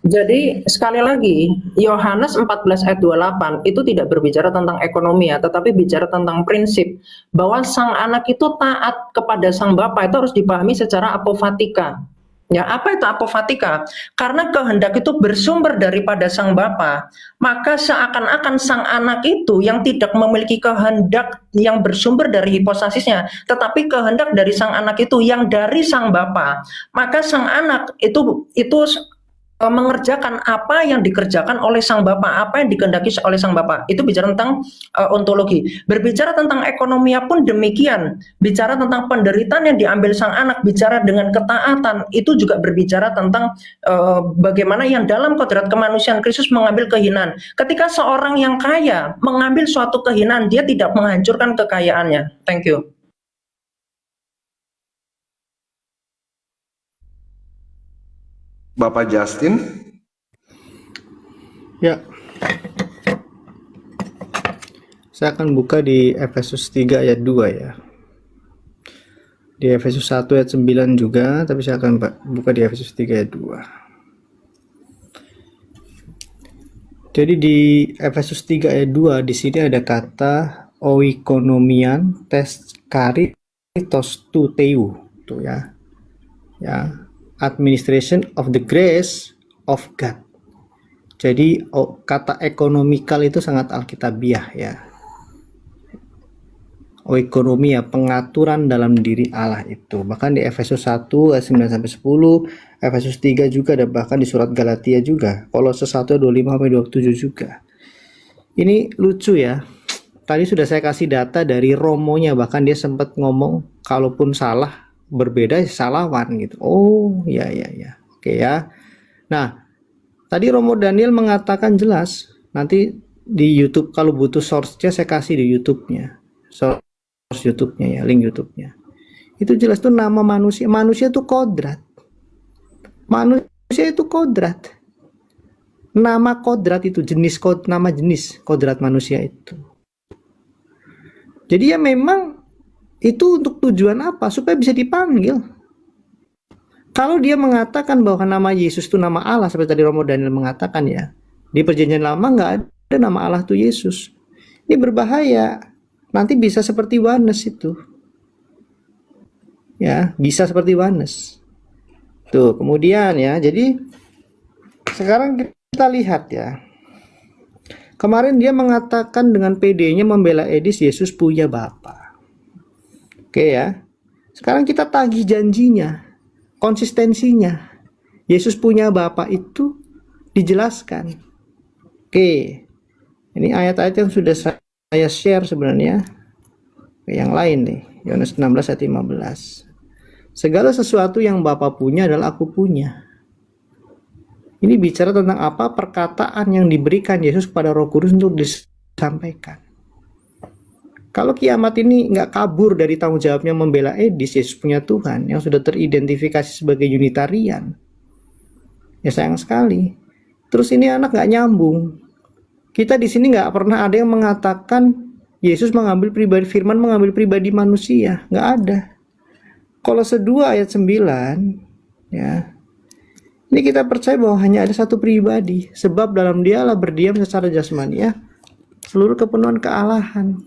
jadi sekali lagi Yohanes 14 ayat 28 itu tidak berbicara tentang ekonomi ya, tetapi bicara tentang prinsip bahwa sang anak itu taat kepada sang bapa itu harus dipahami secara apofatika. Ya, apa itu apofatika? Karena kehendak itu bersumber daripada sang bapa, maka seakan-akan sang anak itu yang tidak memiliki kehendak yang bersumber dari hipostasisnya, tetapi kehendak dari sang anak itu yang dari sang bapa, maka sang anak itu mengerjakan apa yang dikerjakan oleh sang bapa, apa yang dikehendaki oleh sang bapa. Itu bicara tentang ontologi. Berbicara tentang ekonomi pun demikian. Bicara tentang penderitaan yang diambil sang anak, bicara dengan ketaatan, itu juga berbicara tentang bagaimana yang dalam kodrat kemanusiaan Kristus mengambil kehinaan. Ketika seorang yang kaya mengambil suatu kehinaan, dia tidak menghancurkan kekayaannya. Thank you. Bapak Justin, Ya, saya akan buka di Efesus 3 ayat 2 ya. Di Efesus 1 ayat 9 juga, tapi saya akan buka di Efesus 3 ayat 2. Jadi di Efesus 3 ayat 2 di sini ada kata oikonomian tes karitos tu teu, tuh ya. Ya, administration of the grace of God. Jadi kata ekonomikal itu sangat alkitabiah ya. Oikonomi ya, pengaturan dalam diri Allah itu. Bahkan di Efesus 1 ayat 9 sampai 10, Efesus 3 juga, dan bahkan di surat Galatia juga. Kolose 1 25 sampai 27 juga. Ini lucu ya. Tadi sudah saya kasih data dari Romonya, bahkan dia sempat ngomong kalaupun salah berbeda salawan gitu. Oh ya. Oke ya. Nah, tadi Romo Daniel mengatakan jelas. Nanti di YouTube kalau butuh source-nya saya kasih di YouTube-nya. Source YouTube-nya ya, link YouTube-nya. Itu jelas tuh nama manusia. Manusia itu kodrat. Manusia itu kodrat. Nama kodrat itu nama jenis kodrat manusia itu. Jadi ya memang itu untuk tujuan apa? Supaya bisa dipanggil. Kalau dia mengatakan bahwa nama Yesus itu nama Allah, seperti tadi Romo Daniel mengatakan ya, di perjanjian lama nggak ada nama Allah itu Yesus. Ini berbahaya. Nanti bisa seperti Yohanes itu. Ya, bisa seperti Yohanes. Tuh, kemudian ya, jadi sekarang kita lihat ya. Kemarin dia mengatakan dengan PD-nya membela Edis, Yesus punya Bapa. Oke ya. Sekarang kita tagih janjinya, konsistensinya. Yesus punya Bapa itu dijelaskan. Oke. Ini ayat-ayat yang sudah saya share sebenarnya. Yang lain nih, Yohanes 16 ayat 15. Segala sesuatu yang Bapa punya adalah aku punya. Ini bicara tentang apa? Perkataan yang diberikan Yesus kepada Roh Kudus untuk disampaikan. Kalau kiamat ini nggak kabur dari tanggung jawabnya membela Edis, Yesus punya Tuhan yang sudah teridentifikasi sebagai Unitarian. Ya sayang sekali. Terus ini anak nggak nyambung. Kita di sini nggak pernah ada yang mengatakan Yesus mengambil pribadi, firman mengambil pribadi manusia. Nggak ada. Kolose 2 ayat 9, ya. Ini kita percaya bahwa hanya ada satu pribadi, sebab dalam dialah berdiam secara jasmania seluruh kepenuhan kealahan.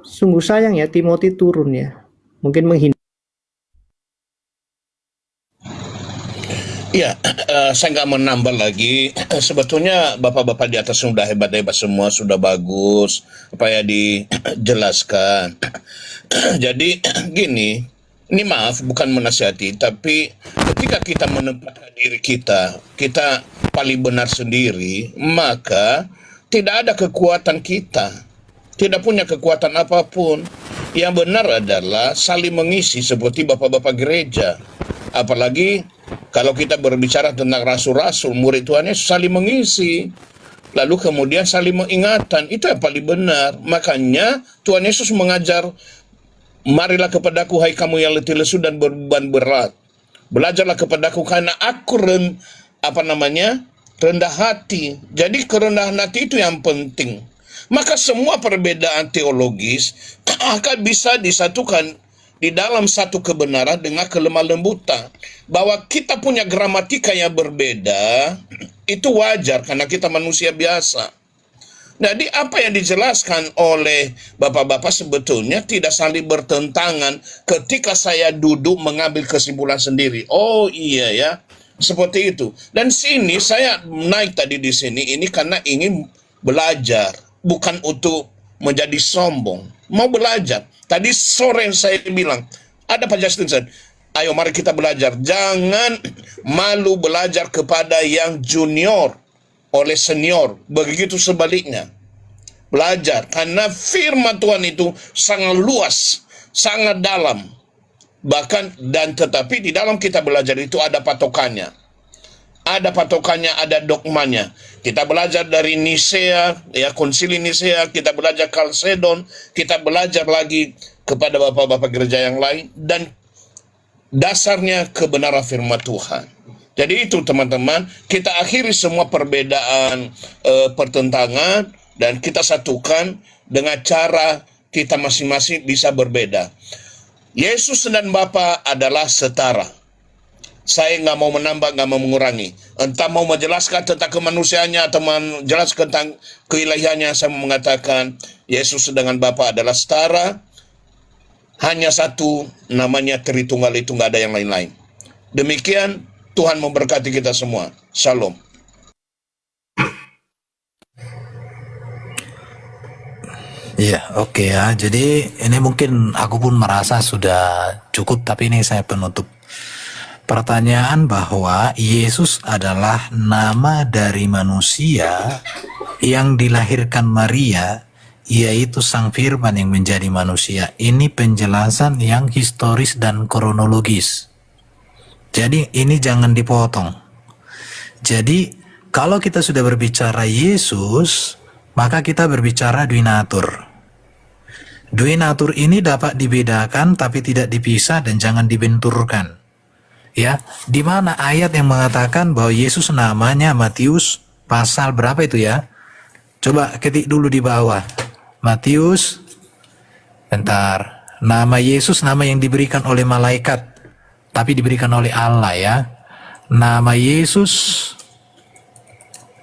Sungguh sayang ya Timothy turun ya. Mungkin menghindar. Ya, saya nggak menambah lagi. Sebetulnya bapak-bapak di atas sudah hebat-hebat semua, sudah bagus apa ya dijelaskan. Jadi gini, ini maaf bukan menasihati, tapi ketika kita menempatkan diri kita paling benar sendiri, maka tidak ada kekuatan kita, tidak punya kekuatan apapun. Yang benar adalah saling mengisi seperti bapak-bapak gereja. Apalagi kalau kita berbicara tentang rasul-rasul, murid Tuhan Yesus saling mengisi. Lalu kemudian saling mengingatkan, itu yang paling benar. Makanya Tuhan Yesus mengajar, marilah kepadaku hai kamu yang letih lesu dan beban berat. Belajarlah kepadaku karena aku rendah hati. Jadi kerendahan hati itu yang penting. Maka semua perbedaan teologis akan bisa disatukan di dalam satu kebenaran dengan kelemah lembutan. Bahwa kita punya gramatika yang berbeda, itu wajar karena kita manusia biasa. Jadi apa yang dijelaskan oleh bapak-bapak sebetulnya tidak saling bertentangan ketika saya duduk mengambil kesimpulan sendiri. Oh iya ya, seperti itu. Dan sini saya naik tadi di sini ini karena ingin belajar, bukan untuk menjadi sombong. Mau belajar. Tadi sore saya bilang, ada Pak Justin, ayo mari kita belajar. Jangan malu belajar kepada yang junior oleh senior, begitu sebaliknya. Belajar, karena firman Tuhan itu sangat luas, sangat dalam. Bahkan, dan tetapi di dalam kita belajar itu ada patokannya. Ada patokannya, ada dogmanya. Kita belajar dari Nisea, ya konsili Nisea, kita belajar Kalsedon, kita belajar lagi kepada bapak-bapak gereja yang lain, dan dasarnya kebenaran firman Tuhan. Jadi itu teman-teman, kita akhiri semua perbedaan pertentangan dan kita satukan dengan cara kita masing-masing bisa berbeda. Yesus dan Bapa adalah setara. Saya nggak mau menambah, nggak mau mengurangi. Entah mau menjelaskan tentang kemanusiaannya atau menjelaskan tentang keilahiannya, saya mau mengatakan Yesus dengan Bapa adalah setara. Hanya satu, namanya Tritunggal, itu nggak ada yang lain-lain. Demikian, Tuhan memberkati kita semua. Shalom. Iya, oke ya. Jadi ini mungkin aku pun merasa sudah cukup, tapi ini saya penutup. Pertanyaan bahwa Yesus adalah nama dari manusia yang dilahirkan Maria, yaitu Sang Firman yang menjadi manusia. Ini penjelasan yang historis dan kronologis. Jadi ini jangan dipotong. Jadi kalau kita sudah berbicara Yesus, maka kita berbicara duinatur. Duinatur ini dapat dibedakan tapi tidak dipisah dan jangan dibenturkan. Ya, di mana ayat yang mengatakan bahwa Yesus namanya Matius pasal berapa itu ya? Coba ketik dulu di bawah. Matius, bentar. Nama Yesus nama yang diberikan oleh malaikat, tapi diberikan oleh Allah ya. Nama Yesus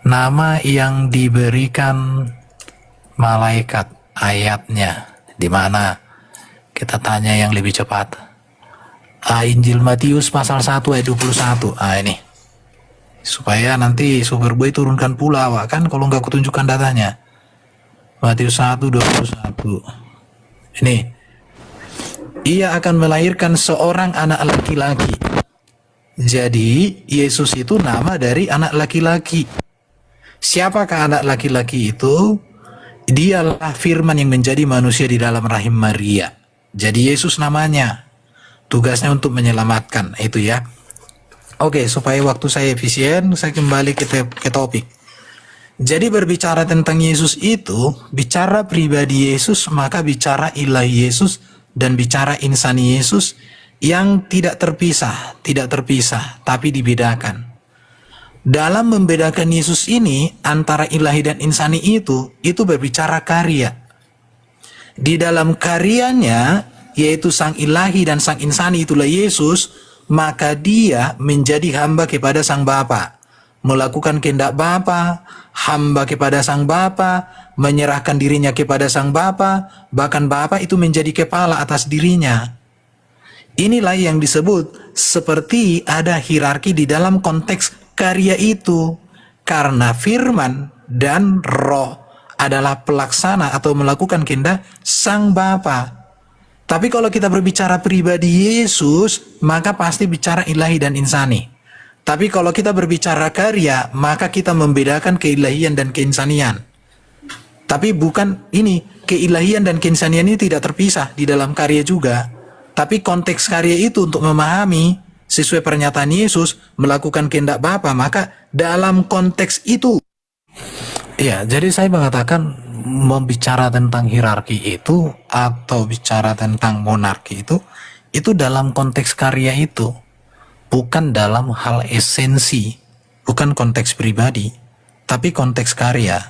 nama yang diberikan malaikat. Ayatnya di mana? Kita tanya yang lebih cepat. Injil Matius pasal 1 ayat 21. Ini. Supaya nanti Superboy turunkan pula Wak, kan kalau nggak kutunjukkan datanya. Matius 1:21. Ini. Ia akan melahirkan seorang anak laki-laki. Jadi Yesus itu nama dari anak laki-laki. Siapakah anak laki-laki itu? Dialah Firman yang menjadi manusia di dalam rahim Maria. Jadi Yesus namanya. Tugasnya untuk menyelamatkan, itu ya. Oke, supaya waktu saya efisien, saya kembali ke topik. Jadi berbicara tentang Yesus itu, bicara pribadi Yesus, maka bicara ilahi Yesus dan bicara insani Yesus yang tidak terpisah, tapi dibedakan. Dalam membedakan Yesus ini antara ilahi dan insani itu berbicara karya. Di dalam karyanya, yaitu sang ilahi dan sang insani itulah Yesus, maka dia menjadi hamba kepada sang Bapa, melakukan kehendak Bapa, hamba kepada sang Bapa, menyerahkan dirinya kepada sang Bapa, bahkan Bapa itu menjadi kepala atas dirinya. Inilah yang disebut seperti ada hierarki di dalam konteks karya itu, karena Firman dan Roh adalah pelaksana atau melakukan kehendak sang Bapa. Tapi kalau kita berbicara pribadi Yesus, maka pasti bicara ilahi dan insani. Tapi kalau kita berbicara karya, maka kita membedakan keilahian dan keinsanian. Tapi bukan ini, keilahian dan keinsanian ini tidak terpisah di dalam karya juga. Tapi konteks karya itu untuk memahami sesuai pernyataan Yesus melakukan kehendak Bapa, maka dalam konteks itu. Ya, jadi saya mengatakan membicara tentang hierarki itu atau bicara tentang monarki itu dalam konteks karya itu, bukan dalam hal esensi, bukan konteks pribadi, tapi konteks karya.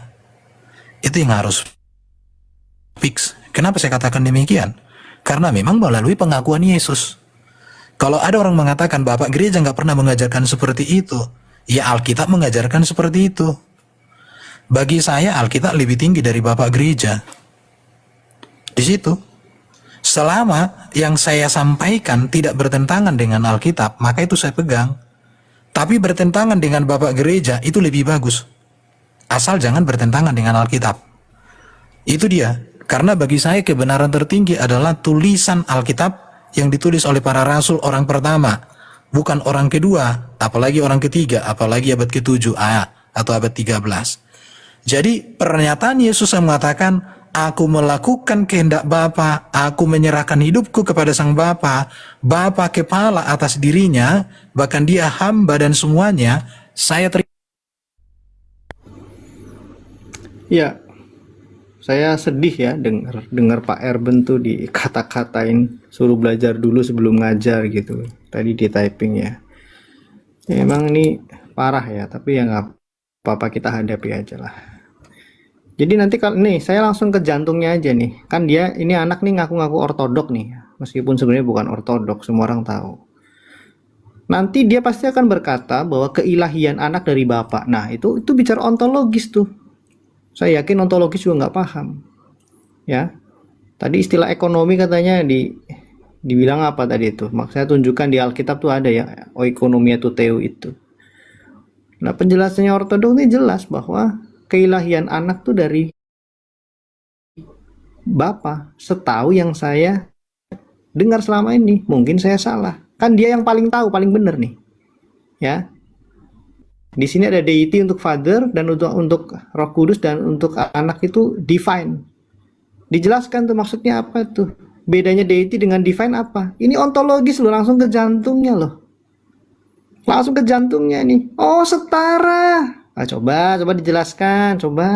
Itu yang harus fix. Kenapa saya katakan demikian? Karena memang melalui pengakuan Yesus. Kalau ada orang mengatakan Bapak gereja nggak pernah mengajarkan seperti itu, ya Alkitab mengajarkan seperti itu. Bagi saya Alkitab lebih tinggi dari Bapak gereja. Di situ, selama yang saya sampaikan tidak bertentangan dengan Alkitab, maka itu saya pegang. Tapi bertentangan dengan Bapak gereja itu lebih bagus. Asal jangan bertentangan dengan Alkitab. Itu dia. Karena bagi saya kebenaran tertinggi adalah tulisan Alkitab yang ditulis oleh para rasul orang pertama, bukan orang kedua, apalagi orang ketiga, apalagi abad ke-7 atau abad 13. Jadi pernyataan Yesus yang mengatakan, aku melakukan kehendak Bapa, aku menyerahkan hidupku kepada Sang Bapa, Bapa kepala atas dirinya, bahkan dia hamba dan semuanya, saya terima. Ya, saya sedih ya dengar Pak Erben tuh dikata-katain suruh belajar dulu sebelum ngajar gitu. Tadi di typing ya. Ya, emang ini parah ya, tapi ya nggak apa-apa, kita hadapi aja lah. Jadi nanti kalau nih saya langsung ke jantungnya aja nih. Kan dia ini anak nih ngaku-ngaku ortodok nih. Meskipun sebenarnya bukan ortodok, semua orang tahu. Nanti dia pasti akan berkata bahwa keilahian anak dari Bapa. Nah, itu bicara ontologis tuh. Saya yakin ontologis juga nggak paham. Ya. Tadi istilah ekonomi katanya dibilang apa tadi itu? Saya tunjukkan di Alkitab tuh ada ya, oikonomia tuteu itu. Nah, penjelasannya ortodok ini jelas bahwa keilahian anak tuh dari Bapa, setahu yang saya dengar selama ini. Mungkin saya salah. Kan dia yang paling tahu, paling benar nih. Ya. Di sini ada deity untuk Father dan untuk Roh Kudus, dan untuk anak itu divine. Dijelaskan tuh maksudnya apa tuh? Bedanya deity dengan divine apa? Ini ontologis loh, langsung ke jantungnya loh. Langsung ke jantungnya nih. Oh, setara. Nah, coba dijelaskan, coba.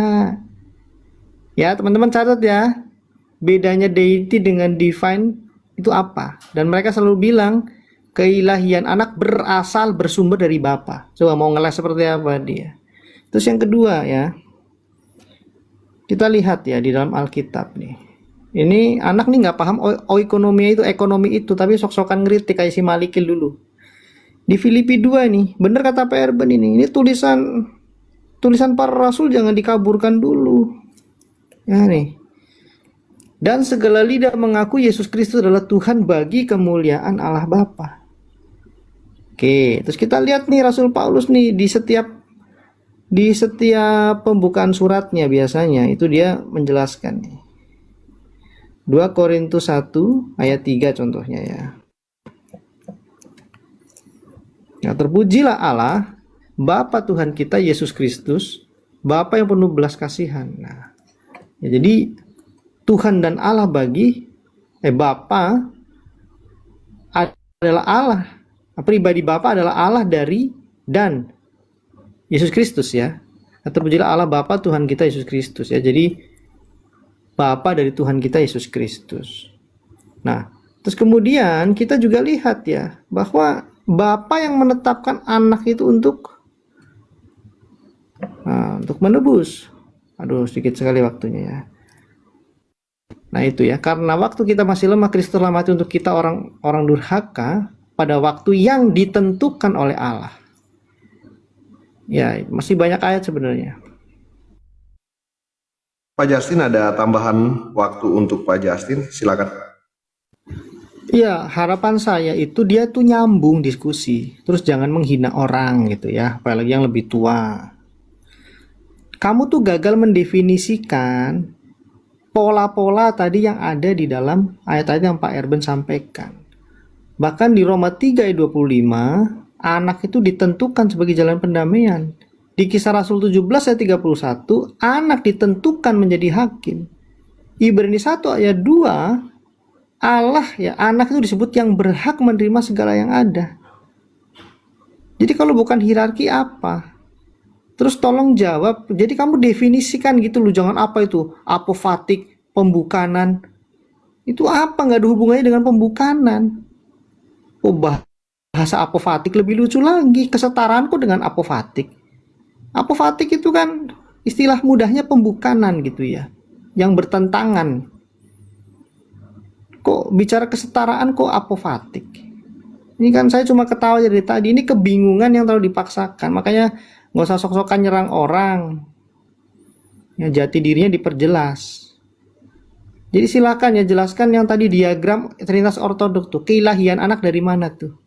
Ya, teman-teman catat ya. Bedanya deity dengan divine itu apa? Dan mereka selalu bilang keilahian anak bersumber dari Bapa. Coba mau ngeles seperti apa dia. Terus yang kedua ya. Kita lihat ya di dalam Alkitab nih. Ini anak nih nggak paham oikonomia itu, ekonomi itu, tapi sok-sokan ngeritik kayak si Malikil dulu. Di Filipi 2 nih, bener kata Pak Erben ini tulisan para rasul jangan dikaburkan dulu. Ya nih. Dan segala lidah mengaku Yesus Kristus adalah Tuhan bagi kemuliaan Allah Bapa. Oke, terus kita lihat nih Rasul Paulus nih di setiap pembukaan suratnya biasanya itu dia menjelaskan nih. 2 Korintus 1 ayat 3 contohnya ya. Nah, terpujilah Allah, Bapa Tuhan kita Yesus Kristus, Bapa yang penuh belas kasihan. Nah, ya, jadi Tuhan dan Allah Bapa adalah Allah. Pribadi Bapa adalah Allah dari dan Yesus Kristus ya. Terpujilah Allah Bapa Tuhan kita Yesus Kristus ya. Jadi Bapa dari Tuhan kita Yesus Kristus. Nah, terus kemudian kita juga lihat ya bahwa Bapa yang menetapkan anak itu untuk menebus. Aduh, sedikit sekali waktunya ya. Nah itu ya, karena waktu kita masih lemah, Kristus telah mati untuk kita orang durhaka pada waktu yang ditentukan oleh Allah. Ya, masih banyak ayat sebenarnya. Pak Justin, ada tambahan waktu untuk Pak Justin, silakan. Ya, harapan saya itu dia tuh nyambung diskusi, terus jangan menghina orang gitu ya, apalagi yang lebih tua. Kamu tuh gagal mendefinisikan pola-pola tadi yang ada di dalam ayat-ayat yang Pak Erben sampaikan. Bahkan di Roma 3 ayat 25, anak itu ditentukan sebagai jalan pendamaian. Di Kisah Rasul 17 ayat 31, anak ditentukan menjadi hakim. Ibrani 1 ayat 2, Allah ya, anak itu disebut yang berhak menerima segala yang ada. Jadi kalau bukan hierarki apa? Terus tolong jawab, jadi kamu definisikan gitu loh, jangan apa itu, apofatik, pembukanan. Itu apa, nggak ada hubungannya dengan pembukanan. Oh, bahasa apofatik lebih lucu lagi, kesetaraanku dengan apofatik. Apofatik itu kan istilah mudahnya pembukanan gitu ya, yang bertentangan. Kok bicara kesetaraan kok apofatik? Ini kan saya cuma ketawa dari tadi. Ini kebingungan yang terlalu dipaksakan. Makanya nggak usah sok-sokan nyerang orang. Ya, jati dirinya diperjelas. Jadi silakan ya jelaskan yang tadi diagram Trinitas Ortodoks tuh. Keilahian anak dari mana tuh?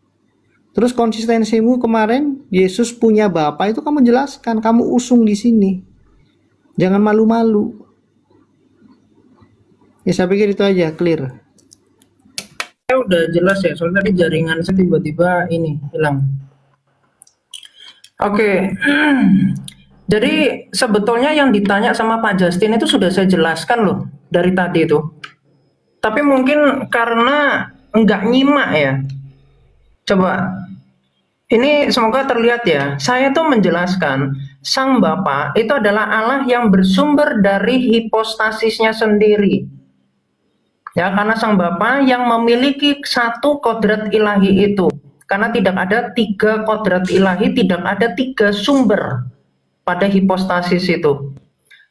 Terus konsistensimu kemarin Yesus punya Bapa itu kamu jelaskan. Kamu usung di sini. Jangan malu-malu. Ya saya pikir itu aja, clear. Saya udah jelas ya, soalnya tadi jaringan saya tiba-tiba ini hilang. Oke. Jadi sebetulnya yang ditanya sama Pak Justin itu sudah saya jelaskan loh dari tadi itu. Tapi mungkin karena nggak nyimak ya. Coba, ini semoga terlihat ya. Saya tuh menjelaskan Sang Bapa itu adalah Allah yang bersumber dari hipostasisnya sendiri. Ya, karena Sang Bapa yang memiliki satu kodrat ilahi itu. Karena tidak ada 3 kodrat ilahi, tidak ada 3 sumber pada hipostasis itu.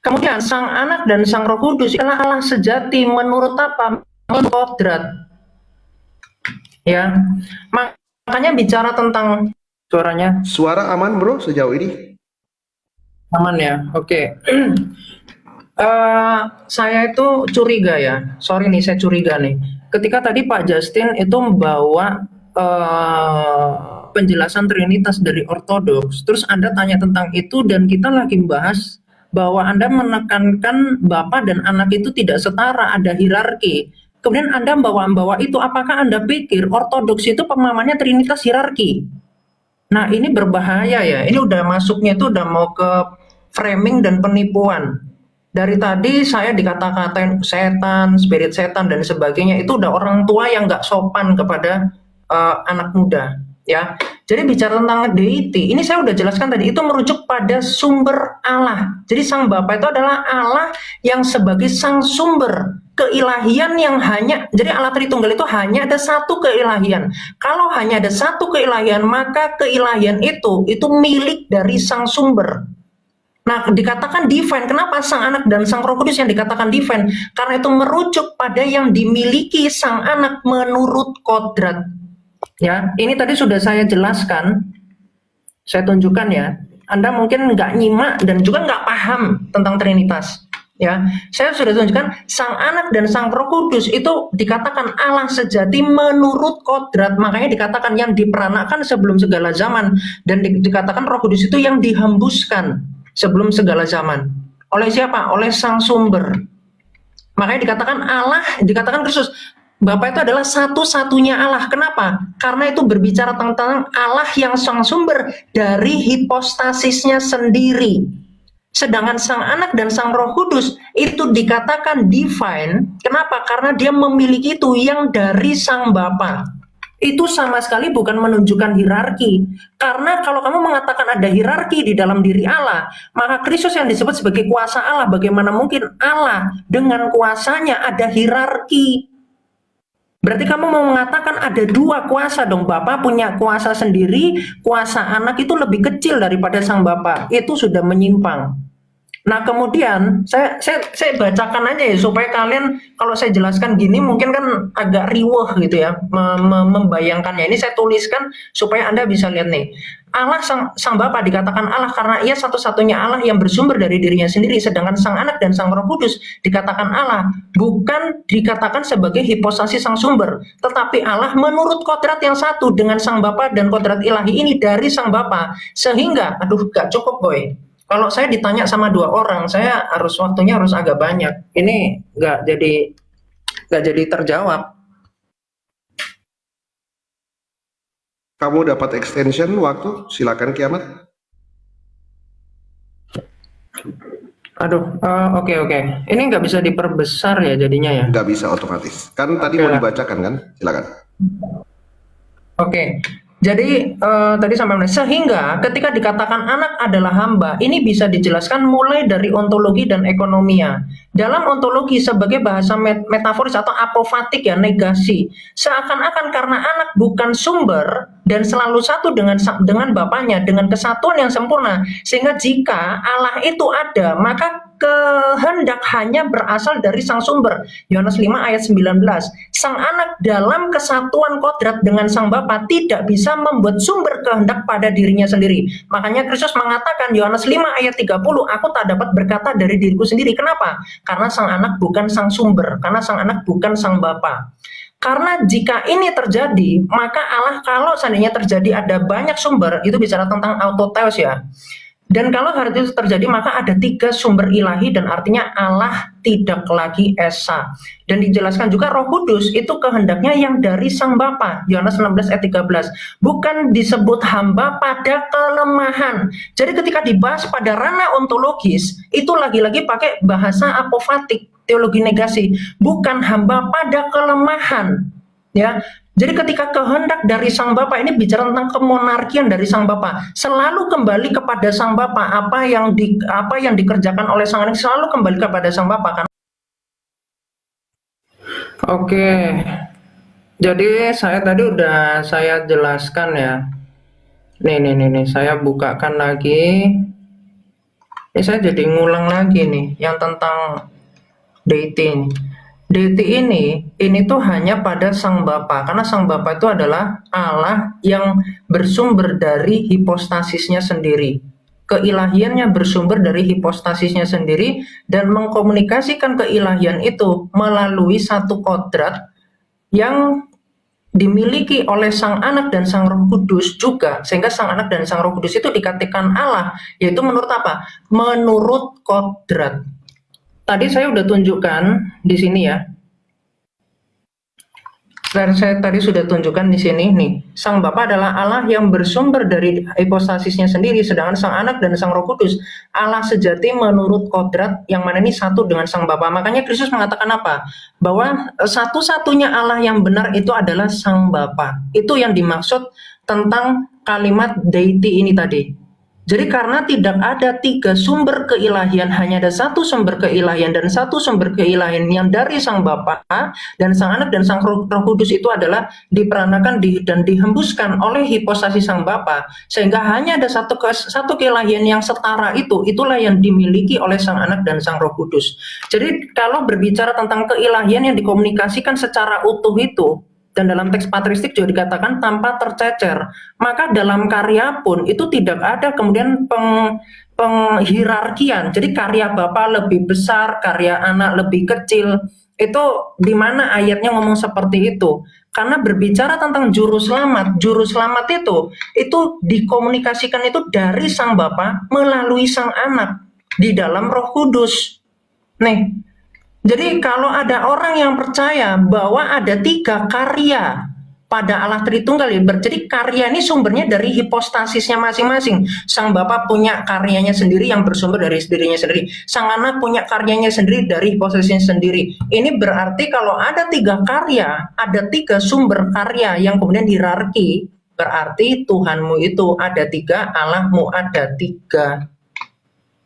Kemudian Sang Anak dan Sang Roh Kudus adalah Allah sejati menurut apa? Menurut kodrat. Ya, makanya bicara tentang suaranya Suara aman bro sejauh ini? aman ya. Oke. Saya itu curiga ya, sorry nih saya curiga nih. Ketika tadi Pak Justin itu membawa penjelasan Trinitas dari Ortodoks, terus Anda tanya tentang itu dan kita lagi membahas bahwa Anda menekankan Bapa dan Anak itu tidak setara, ada hierarki. Kemudian Anda membawa itu, apakah Anda pikir Ortodoks itu pemahamannya Trinitas hierarki? Nah ini berbahaya ya, ini udah masuknya itu udah mau ke framing dan penipuan. Dari tadi saya dikata-katain setan, spirit setan dan sebagainya, itu udah orang tua yang nggak sopan kepada anak muda, ya. Jadi bicara tentang deity, ini saya udah jelaskan tadi, itu merujuk pada sumber Allah. Jadi Sang Bapa itu adalah Allah yang sebagai sang sumber keilahian yang hanya, jadi Allah Tritunggal itu hanya ada satu keilahian. Kalau hanya ada satu keilahian, maka keilahian itu milik dari sang sumber. Nah, dikatakan divine. Kenapa Sang Anak dan Sang Roh Kudus yang dikatakan divine? Karena itu merujuk pada yang dimiliki Sang Anak menurut kodrat. Ya, ini tadi sudah saya jelaskan. Saya tunjukkan ya. Anda mungkin nggak nyimak dan juga nggak paham tentang Trinitas. Ya, saya sudah tunjukkan Sang Anak dan Sang Roh Kudus itu dikatakan Allah sejati menurut kodrat. Makanya dikatakan yang diperanakan sebelum segala zaman, dan dikatakan Roh Kudus itu yang dihembuskan sebelum segala zaman. Oleh siapa? Oleh sang sumber. Makanya dikatakan Allah, dikatakan Kristus, Bapa itu adalah satu-satunya Allah. Kenapa? Karena itu berbicara tentang Allah yang sang sumber dari hipostasisnya sendiri. Sedangkan Sang Anak dan Sang Roh Kudus itu dikatakan divine. Kenapa? Karena dia memiliki itu yang dari Sang Bapa. Itu sama sekali bukan menunjukkan hierarki. Karena kalau kamu mengatakan ada hierarki di dalam diri Allah, maka Kristus yang disebut sebagai kuasa Allah, bagaimana mungkin Allah dengan kuasanya ada hierarki? Berarti kamu mau mengatakan ada 2 kuasa dong. Bapa punya kuasa sendiri, kuasa Anak itu lebih kecil daripada Sang Bapa. Itu sudah menyimpang. Nah kemudian saya bacakan aja ya supaya kalian kalau saya jelaskan gini mungkin kan agak riweh gitu ya membayangkannya. Ini saya tuliskan supaya Anda bisa lihat nih. Allah sang Bapa dikatakan Allah karena ia satu-satunya Allah yang bersumber dari dirinya sendiri, sedangkan Sang Anak dan Sang Roh Kudus dikatakan Allah bukan dikatakan sebagai hipostasi sang sumber, tetapi Allah menurut kodrat yang satu dengan Sang Bapa dan kodrat ilahi ini dari Sang Bapa. Sehingga gak cukup boy. Kalau saya ditanya sama 2 orang, saya waktunya harus agak banyak. Ini nggak jadi terjawab. Kamu dapat extension waktu, silakan Kiamat. Oke. Ini nggak bisa diperbesar ya jadinya ya? Nggak bisa otomatis. Kan tadi mau dibacakan kan? Silakan. Oke. Jadi tadi sampai mana? Sehingga ketika dikatakan anak adalah hamba, ini bisa dijelaskan mulai dari ontologi dan ekonomia. Dalam ontologi sebagai bahasa metaforis atau apofatik ya, negasi. Seakan-akan karena anak bukan sumber, dan selalu satu dengan Bapaknya, dengan kesatuan yang sempurna. Sehingga jika Allah itu ada, maka kehendak hanya berasal dari sang sumber. Yohanes 5 ayat 19. Sang anak dalam kesatuan kodrat dengan sang Bapa tidak bisa membuat sumber kehendak pada dirinya sendiri. Makanya Kristus mengatakan Yohanes 5 ayat 30, aku tak dapat berkata dari diriku sendiri. Kenapa? Karena sang anak bukan sang sumber, karena sang anak bukan sang Bapa. Karena jika ini terjadi, maka Allah kalau seandainya terjadi ada banyak sumber, itu bicara tentang autotheos ya. Dan kalau hal itu terjadi, maka ada 3 sumber ilahi dan artinya Allah tidak lagi esa. Dan dijelaskan juga Roh Kudus itu kehendaknya yang dari Sang Bapa. Yohanes 16 ayat 13. Bukan disebut hamba pada kelemahan. Jadi ketika dibahas pada ranah ontologis, itu lagi-lagi pakai bahasa apofatik, teologi negasi. Bukan hamba pada kelemahan. Ya, jadi ketika kehendak dari Sang Bapa ini bicara tentang kemonarkian dari Sang Bapa, selalu kembali kepada Sang Bapa. Apa yang dikerjakan oleh Sang Anak selalu kembali kepada Sang Bapa kan. Oke. Jadi saya tadi udah saya jelaskan ya. Nih, saya bukakan lagi. Ini saya jadi ngulang lagi nih yang tentang deity. Deity ini tuh hanya pada Sang Bapa, karena Sang Bapa itu adalah Allah yang bersumber dari hipostasisnya sendiri. Keilahiannya bersumber dari hipostasisnya sendiri dan mengkomunikasikan keilahian itu melalui satu kodrat yang dimiliki oleh Sang Anak dan Sang Roh Kudus juga, sehingga Sang Anak dan Sang Roh Kudus itu dikatakan Allah, yaitu menurut apa? Menurut kodrat. Tadi saya udah tunjukkan di sini ya. Saya tadi sudah tunjukkan di sini nih. Sang Bapa adalah Allah yang bersumber dari hipostasisnya sendiri, sedangkan Sang Anak dan Sang Roh Kudus Allah sejati menurut kodrat yang mana ini satu dengan Sang Bapa. Makanya Kristus mengatakan apa? Bahwa satu-satunya Allah yang benar itu adalah Sang Bapa. Itu yang dimaksud tentang kalimat deity ini tadi. Jadi karena tidak ada 3 sumber keilahian, hanya ada 1 sumber keilahian dan 1 sumber keilahian yang dari Sang Bapa dan Sang Anak dan Sang Roh Kudus itu adalah diperanakan dan dihembuskan oleh hipostasi Sang Bapa, sehingga hanya ada satu keilahian yang setara itulah yang dimiliki oleh Sang Anak dan Sang Roh Kudus. Jadi kalau berbicara tentang keilahian yang dikomunikasikan secara utuh itu, dan dalam teks patristik juga dikatakan tanpa tercecer, maka dalam karya pun itu tidak ada kemudian penghierarkian. Jadi karya Bapa lebih besar, karya Anak lebih kecil. Itu di mana ayatnya ngomong seperti itu? Karena berbicara tentang juru selamat itu dikomunikasikan itu dari Sang Bapa melalui Sang Anak di dalam Roh Kudus. Nih, jadi kalau ada orang yang percaya bahwa ada 3 karya pada Allah Tritunggal, jadi karya ini sumbernya dari hipostasisnya masing-masing. Sang Bapa punya karyanya sendiri yang bersumber dari dirinya sendiri. Sang Anak punya karyanya sendiri dari hipostasisnya sendiri. Ini berarti kalau ada 3 karya, ada 3 sumber karya yang kemudian hierarki, berarti Tuhanmu itu ada 3, Allahmu ada 3.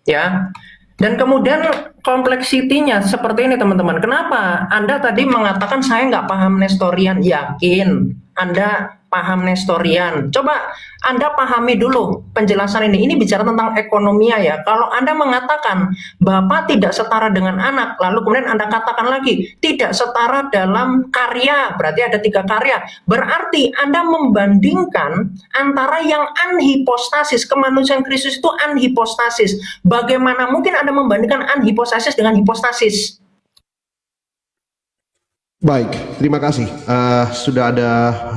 Ya. Dan kemudian kompleksitinya seperti ini teman-teman. Kenapa Anda tadi mengatakan saya nggak paham Nestorian? Yakin Anda paham Nestorian. Coba Anda pahami dulu penjelasan ini. Ini bicara tentang ekonomia ya. Kalau Anda mengatakan Bapa tidak setara dengan Anak, lalu kemudian Anda katakan lagi tidak setara dalam karya, berarti ada 3 karya. Berarti Anda membandingkan antara yang anhipostasis, kemanusiaan Kristus itu anhipostasis. Bagaimana mungkin Anda membandingkan anhipostasis dengan hipostasis? Baik, terima kasih. Sudah ada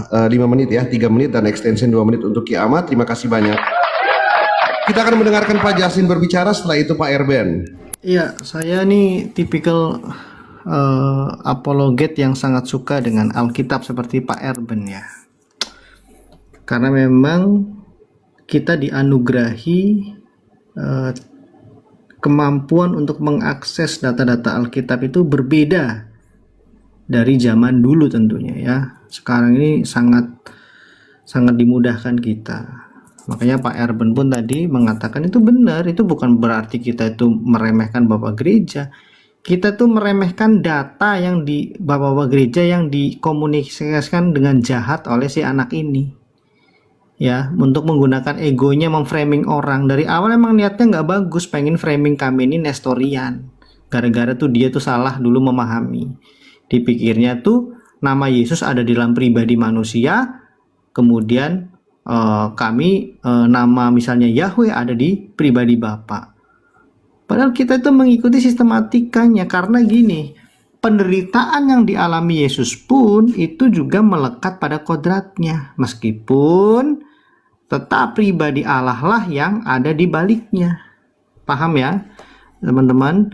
5 menit ya, 3 menit dan extension 2 menit untuk kiamat. Terima kasih banyak. Kita akan mendengarkan Pak Justin berbicara, setelah itu Pak Erben. Iya, saya nih tipikal apologet yang sangat suka dengan Alkitab seperti Pak Erben ya. Karena memang kita dianugerahi kemampuan untuk mengakses data-data Alkitab itu berbeda dari zaman dulu tentunya ya. Sekarang ini sangat dimudahkan kita. Makanya Pak Erben pun tadi mengatakan itu benar, itu bukan berarti kita itu meremehkan Bapak Gereja. Kita tuh meremehkan data yang di Bapak-bapak gereja yang dikomunikasikan dengan jahat oleh si anak ini. ya, untuk menggunakan egonya memframing orang. Dari awal emang niatnya nggak bagus, pengen framing kami ini Nestorian. Gara-gara tuh dia tuh salah dulu memahami. Dipikirnya tuh nama Yesus ada di dalam pribadi manusia, kemudian kami nama misalnya Yahweh ada di pribadi Bapa. Padahal kita itu mengikuti sistematikanya, karena gini, penderitaan yang dialami Yesus pun itu juga melekat pada kodratnya, meskipun tetap pribadi Allah lah yang ada di baliknya. Paham ya teman-teman?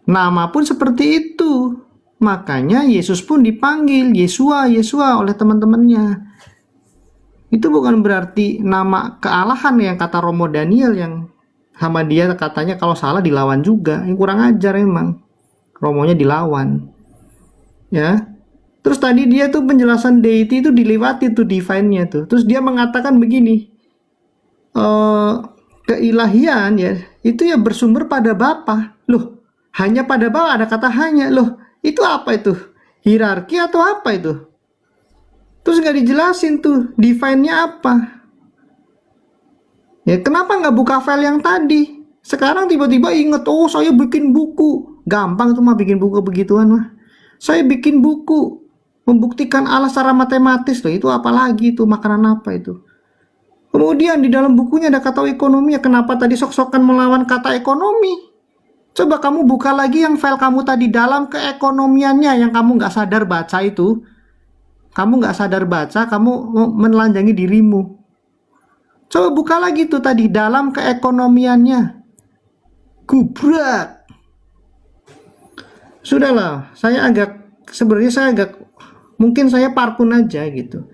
Nama pun seperti itu. Makanya Yesus pun dipanggil Yesua, Yesua oleh teman-temannya. Itu bukan berarti nama kealahan yang kata Romo Daniel, yang sama dia katanya kalau salah dilawan juga. Yang kurang ajar emang. Romonya dilawan. Ya. Terus tadi dia tuh penjelasan deity itu dilewati tuh divine-nya tuh. Terus dia mengatakan begini. Keilahian ya, itu ya bersumber pada Bapa. Loh, hanya pada Bapa, ada kata hanya. Loh, itu apa itu? Hierarki atau apa itu? Terus nggak dijelasin tuh divine-nya apa. Ya kenapa nggak buka file yang tadi? Sekarang tiba-tiba inget, oh saya bikin buku. Gampang tuh mah bikin buku begituan mah. Saya bikin buku membuktikan Allah secara matematis loh. Itu apalagi itu, makanan apa itu? Kemudian di dalam bukunya ada kata ekonomi. Ya kenapa tadi sok-sokan melawan kata ekonomi? Coba kamu buka lagi yang file kamu tadi dalam keekonomiannya yang kamu nggak sadar baca itu. Kamu nggak sadar baca, kamu menelanjangi dirimu. Coba buka lagi tuh tadi dalam keekonomiannya. Gubrak. Sudahlah, sebenarnya saya agak mungkin saya parkun aja gitu.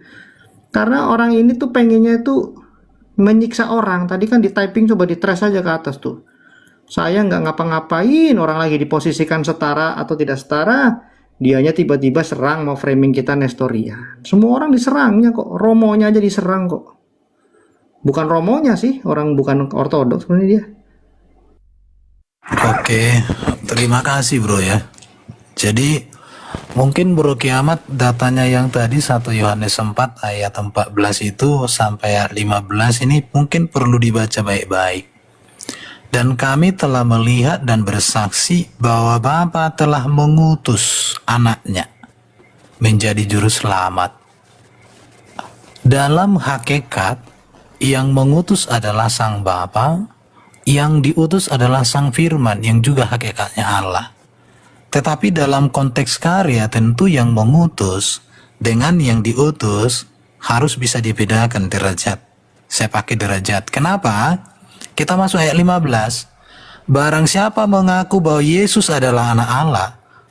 Karena orang ini tuh pengennya itu menyiksa orang. Tadi kan di typing, coba di trace aja ke atas tuh. Saya nggak ngapa-ngapain, orang lagi diposisikan setara atau tidak setara, dianya tiba-tiba serang mau framing kita Nestorian. Semua orang diserangnya kok, Romonya aja diserang kok. Bukan Romonya sih, orang bukan ortodoks sebenarnya dia. Oke, terima kasih bro ya. Jadi mungkin Bro Kiamat datanya yang tadi 1 Yohanes 4 ayat 14 itu sampai ayat 15 ini mungkin perlu dibaca baik-baik. Dan kami telah melihat dan bersaksi bahwa Bapa telah mengutus anaknya menjadi juru selamat. Dalam hakikat, yang mengutus adalah Sang Bapa, yang diutus adalah Sang Firman yang juga hakikatnya Allah. Tetapi dalam konteks karya tentu yang mengutus dengan yang diutus harus bisa dibedakan derajat. Saya pakai derajat. Kenapa? Kita masuk ayat 15. Barang siapa mengaku bahwa Yesus adalah anak Allah,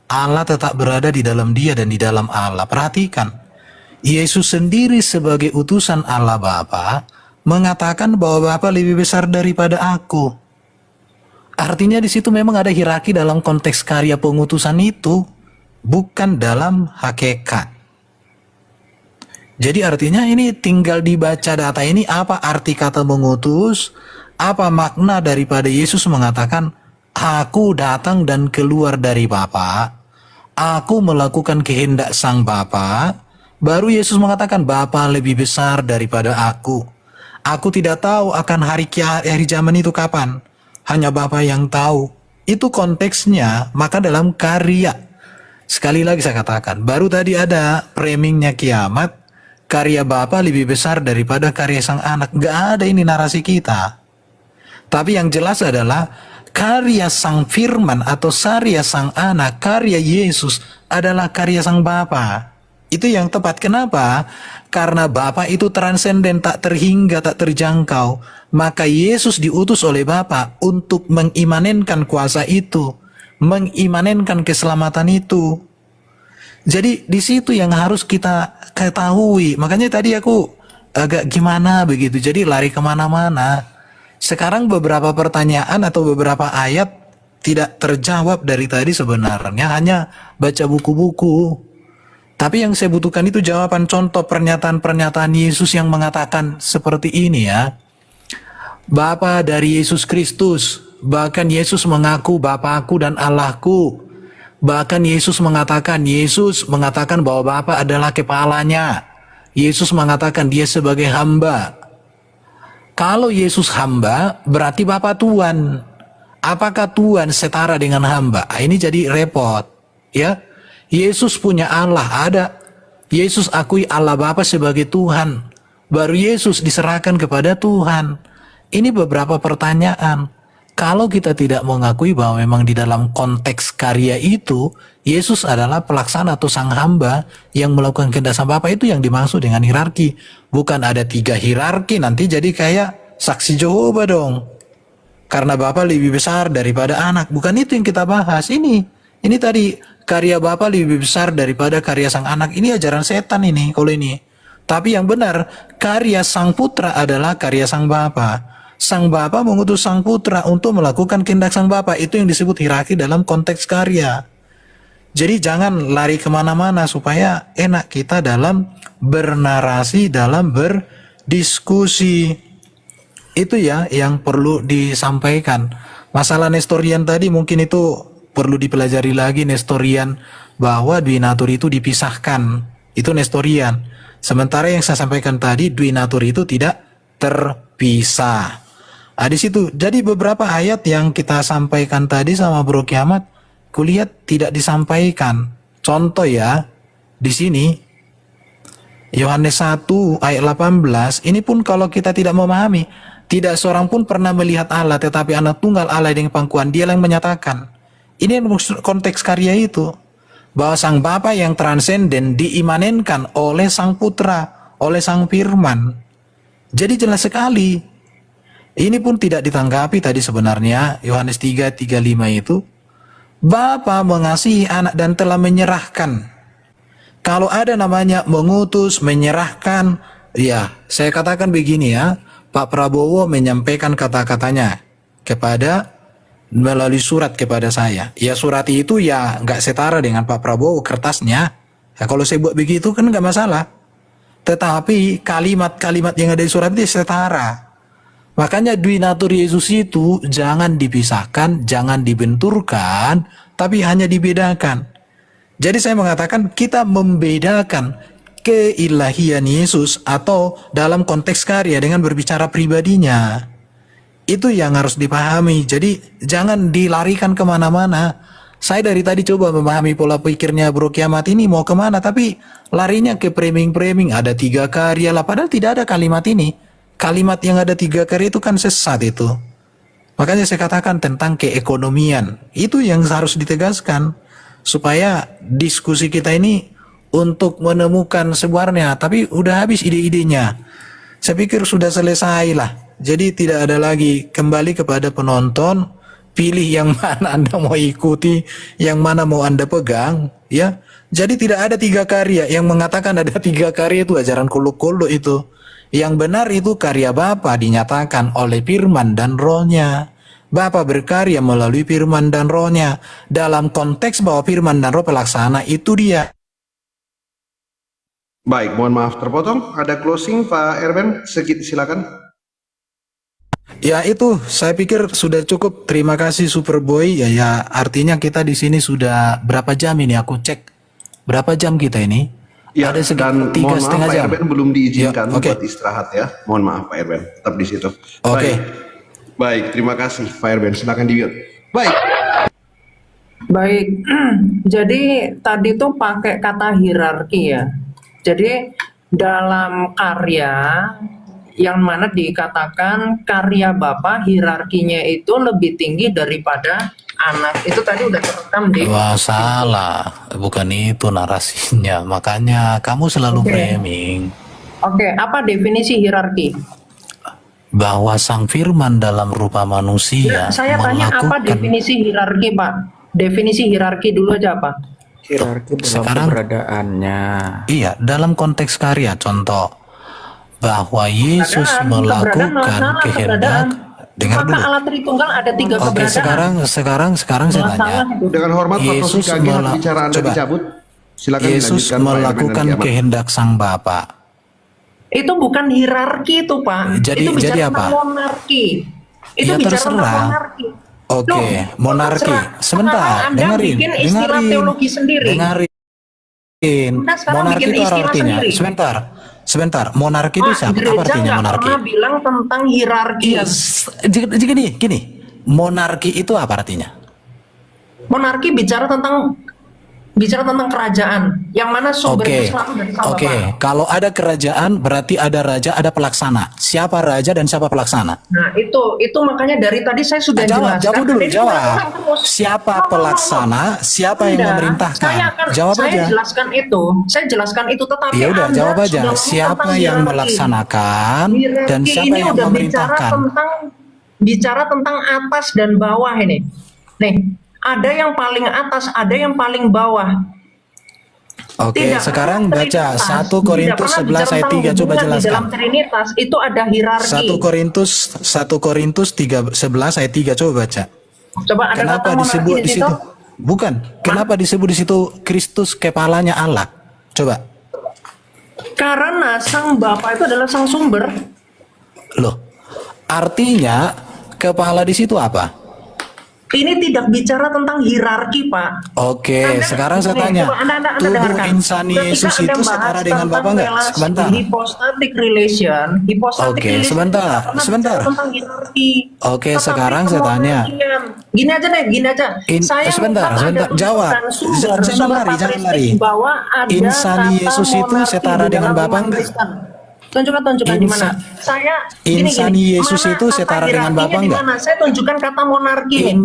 Allah tetap berada di dalam dia dan di dalam Allah. Perhatikan. Yesus sendiri sebagai utusan Allah Bapa mengatakan bahwa Bapa lebih besar daripada aku. Artinya di situ memang ada hierarki dalam konteks karya pengutusan itu, bukan dalam hakikat. Jadi artinya ini tinggal dibaca data ini, apa arti kata mengutus, apa makna daripada Yesus mengatakan, aku datang dan keluar dari Bapa, aku melakukan kehendak Sang Bapa. Baru Yesus mengatakan, Bapa lebih besar daripada aku. Aku tidak tahu akan hari zaman itu kapan. Hanya Bapa yang tahu. Itu konteksnya, maka dalam karya. Sekali lagi saya katakan, baru tadi ada framingnya kiamat, karya Bapa lebih besar daripada karya Sang Anak. Gak ada ini narasi kita. Tapi yang jelas adalah, karya Sang Firman atau karya Sang Anak, karya Yesus adalah karya Sang Bapa. Itu yang tepat. Kenapa? Karena Bapa itu transenden, tak terhingga, tak terjangkau. Maka Yesus diutus oleh Bapa untuk mengimanenkan kuasa itu, mengimanenkan keselamatan itu. Jadi di situ yang harus kita ketahui. Makanya tadi aku agak gimana begitu, jadi lari kemana-mana. Sekarang beberapa pertanyaan atau beberapa ayat tidak terjawab dari tadi sebenarnya, hanya baca buku-buku. Tapi yang saya butuhkan itu jawaban, contoh pernyataan-pernyataan Yesus yang mengatakan seperti ini ya. Bapa dari Yesus Kristus, bahkan Yesus mengaku Bapakku dan Allahku. Bahkan Yesus mengatakan bahwa Bapa adalah kepalanya. Yesus mengatakan dia sebagai hamba. Kalau Yesus hamba, berarti Bapa Tuhan. Apakah Tuhan setara dengan hamba? Ini jadi repot, ya. Yesus punya Allah, ada. Yesus akui Allah Bapa sebagai Tuhan. Baru Yesus diserahkan kepada Tuhan. Ini beberapa pertanyaan. Kalau kita tidak mengakui bahwa memang di dalam konteks karya itu, Yesus adalah pelaksana atau sang hamba yang melakukan kehendak sang Bapa, itu yang dimaksud dengan hierarki. Bukan ada 3 hierarki, nanti jadi kayak saksi Jehovah dong. Karena Bapa lebih besar daripada anak. Bukan itu yang kita bahas. Ini tadi karya Bapa lebih besar daripada karya sang anak. Ini ajaran setan ini, kalau ini. Tapi yang benar, karya sang putra adalah karya sang Bapa. Sang Bapa mengutus sang putra untuk melakukan kehendak sang Bapa. Itu yang disebut hierarki dalam konteks karya. Jadi jangan lari kemana-mana supaya enak kita dalam bernarasi, dalam berdiskusi. Itu ya yang perlu disampaikan. Masalah Nestorian tadi mungkin itu perlu dipelajari lagi, Nestorian, bahwa Dwi Natur itu dipisahkan. Itu Nestorian. Sementara yang saya sampaikan tadi, Dwi Natur itu tidak terpisah. Di situ. Jadi beberapa ayat yang kita sampaikan tadi sama Bro Kiamat, kulihat tidak disampaikan. Contoh ya, di sini Yohanes 1 ayat 18, ini pun kalau kita tidak memahami, tidak seorang pun pernah melihat Allah, tetapi anak tunggal Allah dengan pangkuan, dia yang menyatakan. Ini konteks karya itu, bahwa sang Bapa yang transenden diimanenkan oleh sang Putra, oleh sang Firman. Jadi jelas sekali. Ini pun tidak ditanggapi tadi sebenarnya, Yohanes 3:35 itu. Bapa mengasihi anak dan telah menyerahkan. Kalau ada namanya mengutus, menyerahkan, ya saya katakan begini ya, Pak Prabowo menyampaikan kata-katanya kepada melalui surat kepada saya. Ya surat itu ya nggak setara dengan Pak Prabowo kertasnya. Ya, kalau saya buat begitu kan nggak masalah. Tetapi kalimat-kalimat yang ada di surat itu setara. Makanya Dwi Natur Yesus itu jangan dipisahkan, jangan dibenturkan, tapi hanya dibedakan. Jadi saya mengatakan kita membedakan keilahian Yesus atau dalam konteks karya dengan berbicara pribadinya. Itu yang harus dipahami. Jadi jangan dilarikan kemana-mana. Saya dari tadi coba memahami pola pikirnya Bro Kiamat ini mau kemana, tapi larinya ke framing-framing. Ada 3 karya lah, padahal tidak ada kalimat ini. Kalimat yang ada 3 karya itu kan sesat itu. Makanya saya katakan tentang keekonomian. Itu yang harus ditegaskan. Supaya diskusi kita ini untuk menemukan sebenarnya. Tapi udah habis ide-idenya. Saya pikir sudah selesai lah. Jadi tidak ada lagi, kembali kepada penonton. Pilih yang mana Anda mau ikuti, yang mana mau Anda pegang. Ya. Jadi tidak ada 3 karya. Yang mengatakan ada 3 karya itu ajaran kolo-kolo itu. Yang benar itu karya Bapa dinyatakan oleh Firman dan Roh-Nya. Bapa berkarya melalui Firman dan Roh-Nya. Dalam konteks bahwa Firman dan Roh pelaksana, itu dia. Baik, mohon maaf terpotong. Ada closing Pak Erben, silakan. Ya itu, saya pikir sudah cukup. Terima kasih Superboy. Ya artinya kita di sini sudah berapa jam ini? Aku cek berapa jam kita ini. Ya, ada dan mohon maaf Pak jam. Erben belum diizinkan Ya, okay. buat istirahat ya. Mohon maaf Pak Erben, tetap di situ. Oke. Baik, terima kasih Pak Erben. Silakan di-mute. Baik, jadi tadi tuh pakai kata hierarki ya. Jadi dalam karya yang mana dikatakan karya Bapa hierarkinya itu lebih tinggi daripada anak. Itu tadi udah terekam di. Wah salah, bukan itu narasinya. Makanya kamu selalu framing. Oke, apa definisi hierarki? Bahwa sang Firman dalam rupa manusia. Saya tanya apa definisi hierarki, Pak? Definisi hierarki dulu aja, Pak. Hierarki dalam Sekarang, keberadaannya. Iya, dalam konteks karya. Contoh, bahwa Yesus melakukan kehendak. Dengar dulu. Allah Tritunggal ada 3 Oke, keberadaan. sekarang saya tanya. Dengan hormat Pak Yesus Tosika bicara Anda coba. dicabut. Silakan Yesus dilanjutkan, Pak Erben melakukan dan Kiamat. kehendak sang Bapa. Itu bukan hierarki itu, Pak. Jadi itu bicara apa? Monarki. Itu Ya, bicara terserah. monarki. Oke, Loh, monarki. terserah. Sebentar, Sekarang Anda bikin istilah teologi sendiri. Dengarin. Anda sekarang Monarki bikin itu istilah artinya. sendiri. Sebentar. Sebentar, monarki itu Pak, siapa? Apa gereja artinya nggak monarki? pernah bilang tentang hierarki. Iya, gini. Monarki itu apa artinya? Monarki bicara tentang kerajaan, yang mana sumber Oke, itu selalu dari sang oke. Bapa. Kalau ada kerajaan, berarti ada raja, ada pelaksana. Siapa raja dan siapa pelaksana? Nah, itu makanya dari tadi saya sudah jelaskan. Jawab dulu, Ini jawab. berulang terus. Siapa No. pelaksana, siapa yang Tidak. memerintahkan? Jawab Saya aja. jelaskan itu, tetapi Ya udah, Anda jawab aja. sudah ngomong Siapa tentang yang hierarki. melaksanakan dan Hierarki siapa ini yang udah memerintahkan? bicara tentang atas dan bawah ini. Nih, ada yang paling atas, ada yang paling bawah. Oke, Tidak sekarang pernah baca Trinitas. 1 Korintus Tidak 11 pernah ayat 3, bicara coba tentang hubungan di jelaskan. dalam Trinitas itu ada hierarki. 1 Korintus 11 ayat 3, coba baca. Coba ada Kenapa kata monarki disebut di di situ? situ? Bukan. Kenapa disebut di situ Kristus kepalanya Allah? Coba. Karena sang Bapa itu adalah sang sumber. Loh. Artinya kepala di situ apa? Ini tidak bicara tentang hierarki, Pak. Oke, sekarang saya tanya. Coba Anda Tubuh dengarkan. insani Ketika Yesus Anda itu bahas setara dengan tentang Bapa enggak? relasi Sebentar. Hypostatic relation. Oke, sebentar, tidak pernah sebentar. bicara tentang hierarki. Oke, Tetapi sekarang saya tanya. kemonarkian. Gini aja. Saya Sebentar, minta Anda jawab. tunjukkan sumber Jangan lari, patristik jangan lari. bahwa ada Insani kata Yesus itu monarki setara di dengan dalam Bapa iman enggak? Kristen. Tunjukkan di mana. Saya Insani Yesus mana itu kata setara dengan hierarkinya Bapa di enggak? mana? Saya tunjukkan kata monarki nih.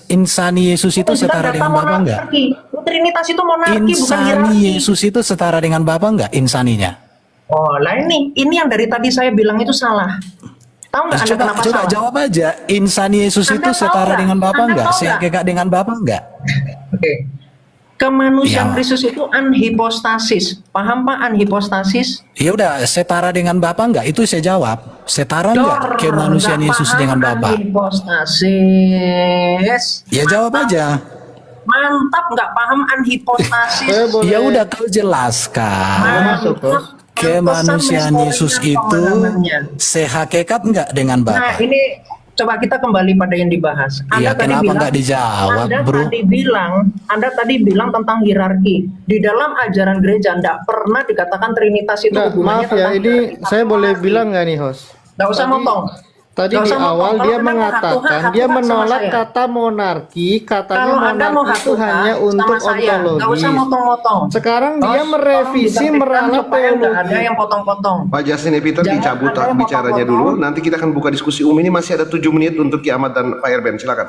Insani Yesus itu setara dengan Bapa enggak? Trinitas itu monarki, bukan Insani hierarki. Yesus itu setara dengan Bapa enggak? Insaninya. Oh, lah ini yang dari tadi saya bilang itu salah. Tahu nggak Anda kenapa Coba salah? jawab aja. Insani Yesus Anda itu tahu setara nggak? dengan Bapa Anda enggak? tahu nggak? Sehakikat dengan Bapa enggak? Oke. Kemanusiaan Iya. Kristus itu anhipostasis. Paham Pak anhipostasis? Ya udah, setara dengan Bapa enggak? Itu saya jawab. Setara enggak kemanusiaan Nggak Yesus paham dengan Bapa? Anhipostasis. Ya jawab aja. Mantap, nggak paham anhipostasis. Ya udah, kau jelaskan. Kemanusiaan Yesus itu sehakikat enggak dengan Nah, Bapa? ini coba kita kembali pada yang dibahas. Iya, kenapa nggak dijawab, bro? Anda tadi bilang tentang hierarki. Di dalam ajaran gereja nggak pernah dikatakan Trinitas itu Nah, hubungannya maaf ya, tentang ini hierarki. saya boleh bilang nggak nih, host? Nggak usah motong. Tadi Nggak di usah motong. awal Kalau dia Anda mau mengatakan hatu-hatu dia sama menolak saya. kata monarki, katanya Kalau Anda mau monarki itu hatu-hatu hanya sama untuk saya, nggak usah ontologis. motong-motong. Sekarang dia Tolong merevisi ditertibkan meralat supaya nggak ada teologi. yang potong-potong. Pak Justin Epiter Jangan dicabut ada yang bicaranya potong-potong. dulu. Nanti kita akan buka diskusi umum. Ini masih ada 7 menit untuk Kiamat dan Pak Erben. Silakan.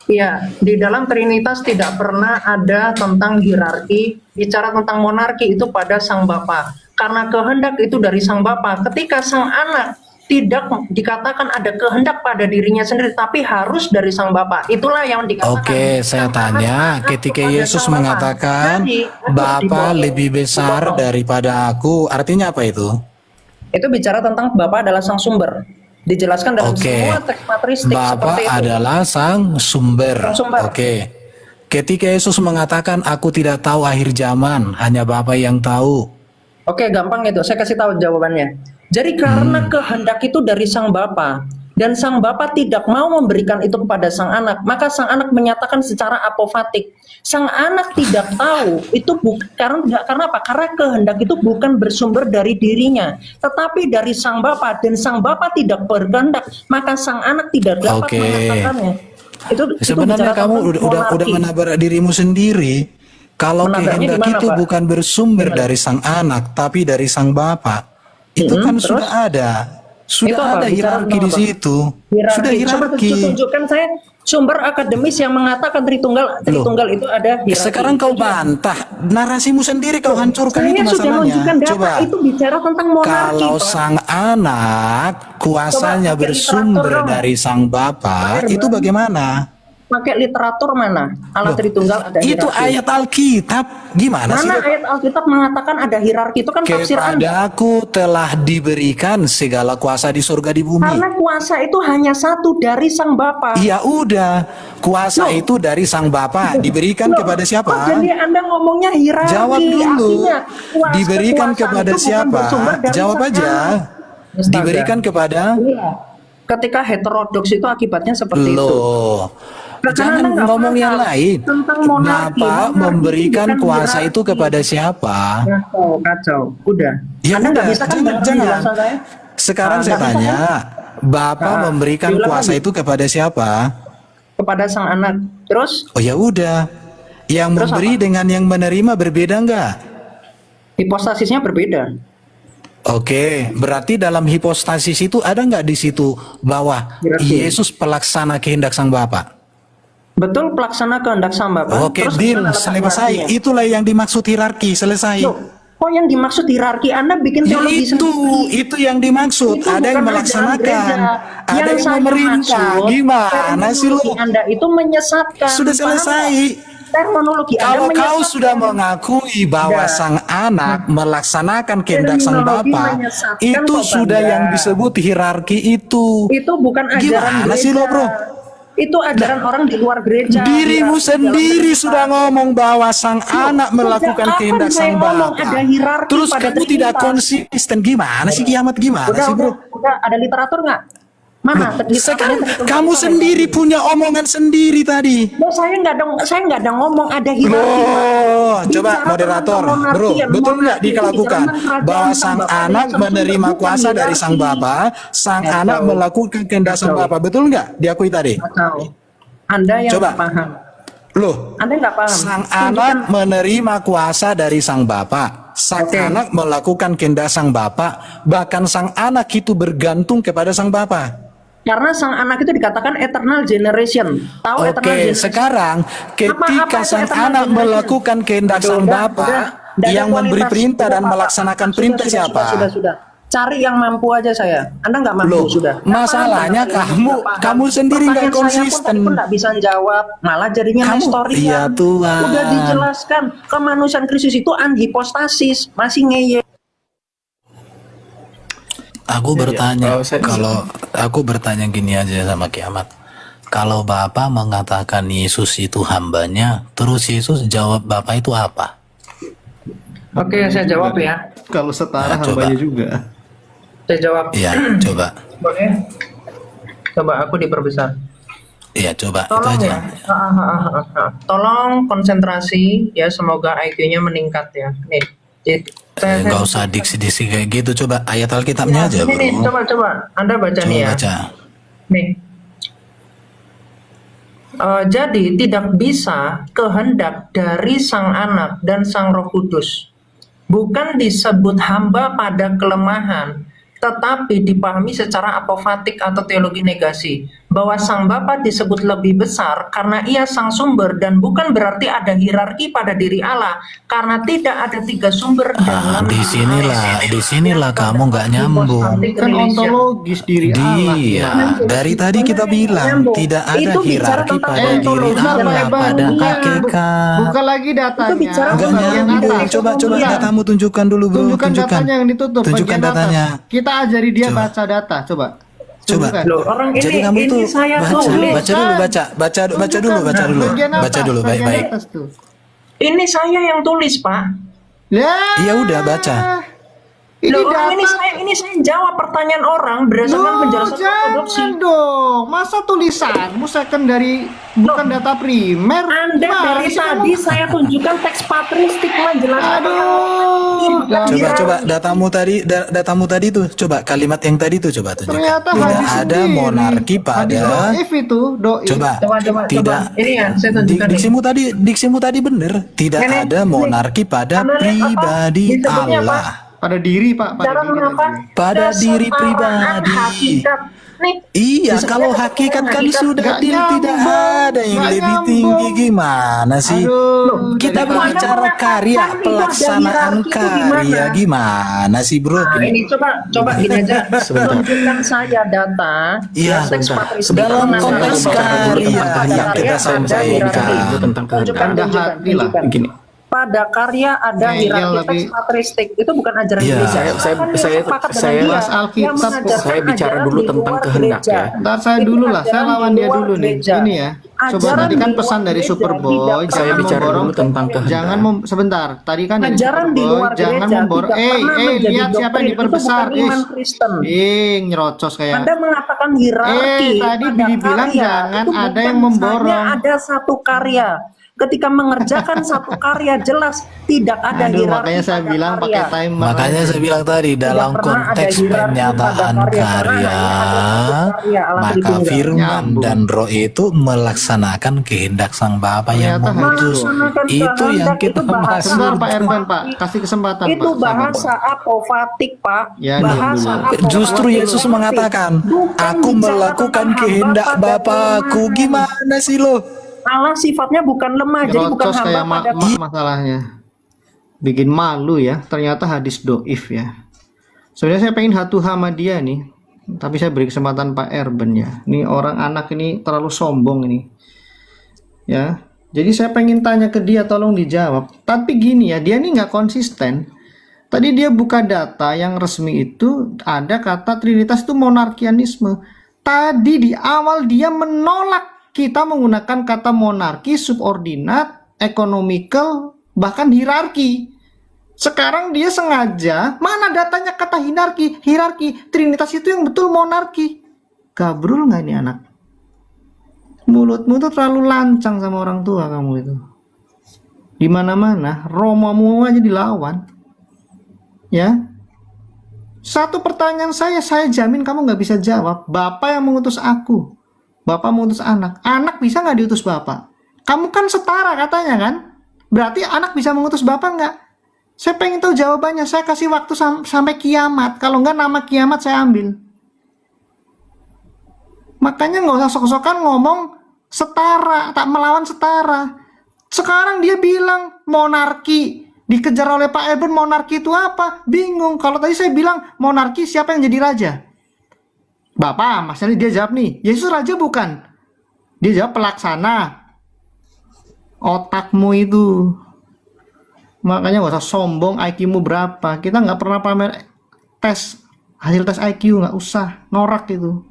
Iya, di dalam Trinitas tidak pernah ada tentang hierarki, bicara tentang monarki itu pada Sang Bapa. Karena kehendak itu dari Sang Bapa. Ketika Sang Anak tidak dikatakan ada kehendak pada dirinya sendiri, tapi harus dari Sang Bapa. Itulah yang dikatakan. Oke, saya Sang tanya, Anak ketika kepada Yesus Sang Bapa. mengatakan Jadi, Bapa dipotong. lebih besar Dipotong. daripada aku, artinya apa itu? Itu bicara tentang Bapa adalah Sang Sumber. Dijelaskan dalam Oke, semua teks patristik Bapa seperti itu. adalah sang sumber. Sang sumber. Oke, ketika Yesus mengatakan aku tidak tahu akhir zaman, hanya Bapa yang tahu. Oke, gampang itu. Saya kasih tahu jawabannya. Jadi karena kehendak itu dari Sang Bapa dan Sang Bapa tidak mau memberikan itu kepada Sang Anak, maka Sang Anak menyatakan secara apofatik. Sang Anak tidak tahu itu karena apa? Karena kehendak itu bukan bersumber dari dirinya, tetapi dari Sang Bapa, dan Sang Bapa tidak berkehendak, maka Sang Anak tidak dapat Oke. mengatakannya. Itu Sebenarnya bicara kamu tentang udah monarki. menabrak dirimu sendiri. Kalau Menabraknya kehendak di mana, itu Pak? bukan bersumber Gimana? dari sang anak, tapi dari sang Bapa, itu kan terus? sudah ada. Itu Sudah apa? ada Bicara hierarki tentang di apa? situ. Hierarki. Sudah Coba hierarki. tunjukkan saya sumber akademis yang mengatakan Tritunggal itu ada hierarki. Sekarang kau bantah narasimu sendiri, kau hancurkan Saya itu sudah masalahnya. menunjukkan data Coba. itu bicara tentang monarki. Kalau Pak. sang anak kuasanya Coba pakai bersumber literatur dong. dari sang Bapa, Pak itu Herman. bagaimana? Pakai literatur mana? Allah Loh, Tritunggal ada itu hierarki. ayat Alkitab. Gimana sih? Mana ayat Alkitab mengatakan ada hierarki? Itu kan tafsir Anda. Kepadaku telah diberikan segala kuasa di surga di bumi. Karena kuasa itu hanya satu dari Sang Bapa. Ya udah, kuasa Loh. itu dari sang Bapa diberikan Loh, kepada siapa? kok jadi Anda ngomongnya hierarki? Jawab dulu. Artinya, Diberikan kekuasaan kepada itu bukan siapa? bersumber dari Jawab Sang aja. Anak. Astaga. Diberikan kepada Iya. Ketika heterodoks itu akibatnya seperti itu. Loh. jangan Anda nggak ngomong yang paham lain. tentang monarki. Bapak Monarki memberikan bukan kuasa hierarki. itu kepada siapa? Kacau. Udah. Ya Anda nggak udah, bisa kan jangan, dengerin jangan. penjelasan saya? Sekarang saya nggak bisa tanya, Bapak memberikan diulang kuasa lagi. itu kepada siapa? Kepada sang anak. Terus Oh ya udah, yang Terus memberi apa? dengan yang menerima berbeda enggak? hipostasisnya berbeda. Oke, berarti dalam hipostasis itu ada nggak di situ bahwa Hierarki. Yesus pelaksana kehendak sang Bapa? Betul, pelaksana kehendak sang Bapa. Oke, Terus deal, mana letak selesai. hierarkinya? Itulah yang dimaksud hierarki, selesai. Loh, kok yang dimaksud hierarki? Anda bikin Ya teologi sendiri. itu yang dimaksud. Itu Ada yang bukan ajaran melaksanakan, gereja. ada yang saya memerintah. maksud, Gimana sih lu? terminologi Anda itu menyesatkan. Sudah Paham selesai. nggak? Terminologi Kalau Anda kau menyesatkan. sudah mengakui bahwa Nah. sang anak melaksanakan kehendak sang Terminologi Bapa, menyesatkan itu kok, sudah Banda. yang disebut hierarki itu. Itu bukan ajaran Gimana gereja. sih lo, bro? Itu ajaran orang di luar gereja. Dirimu Hierarki sendiri dalam sudah ngomong bahwa sang anak melakukan sejak kehendak kapan sang saya ngomong Bapa. ada hierarki Terus pada kamu tidak Trinitas? konsisten. Gimana sih kiamat gimana udah, sih, bro? udah ada literatur nggak? Mana? Sekarang kamu sendiri punya omongan sendiri tadi. Loh, saya nggak ada ngomong ada hierarki. Pak. Loh, coba Bicara moderator, tentang bro, monarki, betul nggak monarki, dilakukan zaman kerajaan bahwa sang sang Bapa anak yang menerima bukan kuasa dari hierarki. sang Bapa, sang Ya, anak tahu. melakukan kehendak sang Tahu. Bapa, betul nggak? Diakui tadi. Atau Anda yang Coba. nggak paham. Loh, Anda nggak paham. sang Tunjukkan. anak menerima kuasa dari sang Bapa, sang Oke. anak melakukan kehendak sang Bapa, bahkan sang anak itu bergantung kepada sang Bapa. Karena sang anak itu dikatakan eternal generation. Tahu eternal Oke, generation? sekarang ketika itu sang eternal anak generation? melakukan kehendak Aduh, sang udah, Bapa, Nggak ada yang memberi kualitas. perintah dan Pak. melaksanakan perintah siapa? Sudah. Cari yang mampu aja saya. Anda nggak mampu Loh, sudah. Nggak masalahnya paham, nggak paham. kamu sendiri nggak Pertanyaan saya pun konsisten. tadi pun nggak bisa jawab, malah jadinya Kamu- nestorian. iya, Tuhan. Udah dijelaskan kemanusiaan Kristus itu anhipostasis, masih ngeyel. Aku bertanya, Oh, saya- kalau aku bertanya gini aja sama kiamat. Kalau Bapak mengatakan Yesus itu hambanya, terus Yesus jawab Bapak itu apa? Oke, saya jawab ya. Kalau setara Nah, coba. hambanya juga. Saya jawab. Iya, coba. Boleh? Coba aku diperbesar. Iya, coba itu Tolong aja. ya. Tolong konsentrasi ya, semoga IQ-nya meningkat ya. Nih. Nggak usah diksi-diksi kayak gitu. Coba ayat Alkitabnya aja, Nih, bro. coba Anda baca Coba nih ya. baca. Nih. Jadi tidak bisa kehendak dari sang anak dan sang Roh Kudus bukan disebut hamba pada kelemahan, tetapi dipahami secara apofatik atau teologi negasi bahwa sang Bapa disebut lebih besar karena ia sang sumber dan bukan berarti ada hierarki pada diri Allah karena tidak ada tiga sumber dalam Disinilah kamu nggak nyambung. Kan ontologis diri Allah. Dia, dari tadi kita bilang tidak ada Itu bicara hierarki tentang pada diri ontologi Allah, dan pada dunia. hakikat. Buka lagi datanya. Itu bicara Nggak bagian nyambung. atas. Coba Iya. datamu tunjukkan dulu, bro. Tunjukkan datanya yang ditutup. Tunjukkan bagian atas. datanya. Kita ajari dia Coba. baca data. Coba. Coba. Tunjukkan. Loh, orang Jadi ini kamu itu saya baca tulis. dulu, baca dulu, Bagian atas, baca dulu, bagian baik-baik. atas tuh. Ini saya yang tulis, Pak. Ya. Ya udah baca. Ini Loh, orang data. ini saya jawab pertanyaan orang berdasarkan Loh, penjelasan ortodoksi. jangan dong. Masa tulisanmu secondary bukan data primer? Anda Gimana dari sih tadi kamu? saya tunjukkan teks patristik menjelaskan. Aduh. Coba datamu tadi tuh, coba kalimat yang tadi tuh coba tunjukkan. Ternyata Tidak hadis ada sendiri. monarki Hadis pada. doif itu doi. Coba, Coba. tidak. Ini ya, saya tunjukkan nih. Diksimu tadi bener. Tidak Ini, ada monarki pada Namanya apa? pribadi Disebutnya apa? Allah. Pada diri Pak. Pada Cara diri mengapa? lagi. Pada diri Kesetaraan pribadi. hakikat. Nih, Iya, disebutnya kalau kesetaraan hakikat kan hakikat. sudah Nggak deal, tidak nyambung. ada yang Nggak lebih nyambung. tinggi. Gimana sih? Aduh. Kita jadi berbicara Anda karya, mengatakan itu ada pelaksanaan hierarki itu di karya. mana? Gimana sih, bro? Nah, ini coba gini aja. Tunjukkan saya data. Iya, teks patristik dalam mengenai konteks pada karya pada yang kita karya ada sampaikan. hierarki. Itu tentang kehendak. Tunjukkan. Gini, Pada karya ada Ngeyel hierarki tapi- teks patristik. Itu bukan ajaran Iya. gereja. Saya- Bahkan dia saya- sepakat dengan saya- dia. Mas Alkitab, Yang mengajarkan saya bicara ajaran dulu di tentang luar kehendak gereja. ya. Ntar saya Itu dulu lah, saya ajaran lawan di dia luar dulu nih. gereja. Ini ya. Coba Ajaran tadi kan di pesan luar dari gereja Superboy, tidak jangan Saya bicara memborong, dulu tentang kehendak. jangan sebentar. Tadi kan dari Ajaran di Superboy, luar jangan gereja memborong. tidak pernah menjadi Lihat siapa yang doktrin. Itu diperbesar. bukan iman Kristen. Nyerocos kayak. Anda mengatakan hierarki Tadi pada dibilang karya, jangan itu ada bukan yang memborong. hanya ada satu karya. Ketika mengerjakan satu karya jelas tidak ada Aduh, hierarki makanya saya pada bilang karya. pakai timer. Makanya saya bilang tadi dalam Tidak pernah ada konteks hierarki pada pernyataan karya, karena karya, hanya ada satu karya Allah maka Tritunggal. firman Nyambung. dan roh itu melaksanakan kehendak sang Bapa yang Ternyata mengutus. Melaksanakan Itu yang kehendak kita itu bahasa maksud. Sebentar Pak Erben, Pak. apofatik. Kasih kesempatan, Itu Pak. bahasa apofatik, Pak. Ya, Bahasa dulu. apofatik. Justru Yesus mengatakan, Bukan aku bicara melakukan tentang kehendak hamba pada Bapakku. kelemahan. Gimana sih lo? Allah sifatnya bukan lemah, jadi bukan Nyerocos hamba kayak pada masalahnya. Bikin malu ya. Ternyata hadis doif ya. Sebenarnya saya pengen hatu sama dia nih. Tapi saya beri kesempatan Pak Erben ya. Ini orang anak ini terlalu sombong ini. Ya. Jadi saya pengen tanya ke dia, tolong dijawab. Tapi gini ya, dia ini nggak konsisten. Tadi dia buka data yang resmi itu ada kata Trinitas itu monarkianisme. Tadi di awal dia menolak kita menggunakan kata monarki, subordinat, economical, bahkan hierarki. Sekarang dia sengaja, mana datanya kata hierarki, Trinitas itu yang betul monarki. Gabrul nggak ini anak? Mulutmu tuh terlalu lancang sama orang tua kamu itu. Di mana-mana, Romamu aja dilawan. Ya. Satu pertanyaan saya jamin kamu nggak bisa jawab. Bapak yang mengutus aku. Bapak mengutus anak. Anak bisa nggak diutus bapak? Kamu kan setara katanya kan? Berarti anak bisa mengutus bapak nggak? Saya pengen tahu jawabannya. Saya kasih waktu sampai kiamat. Kalau nggak nama kiamat saya ambil. Makanya nggak usah sok-sokan ngomong setara, tak melawan setara. Sekarang dia bilang monarki. Dikejar oleh Pak Erben, monarki itu apa? Bingung. Kalau tadi saya bilang monarki siapa yang jadi raja? Bapak, maksudnya dia jawab nih, Yesus raja bukan? Dia jawab pelaksana. Otakmu itu. Makanya gak usah sombong, IQ-mu berapa. Kita nggak pernah pamer hasil tes IQ, nggak usah. Norak itu.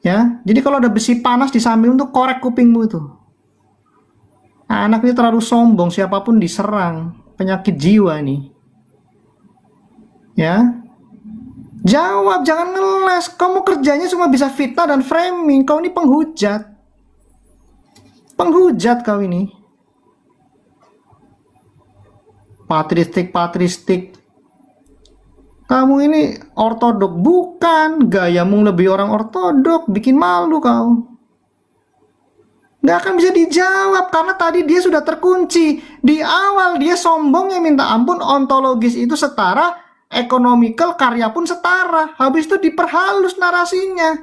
Ya, jadi kalau ada besi panas di samping untuk korek kupingmu itu. Anak ini terlalu sombong, siapapun diserang. Penyakit jiwa nih. Ya. Jawab, jangan ngeles. Kamu kerjanya cuma bisa fitnah dan framing. Kau ini penghujat. Penghujat kau ini. Patristik. Kamu ini ortodok. Bukan. Gayamu lebih orang ortodok. Bikin malu kau. Gak akan bisa dijawab. Karena tadi dia sudah terkunci. Di awal dia sombongnya minta ampun. Ontologis itu setara. Economical, karya pun setara. Habis itu diperhalus narasinya.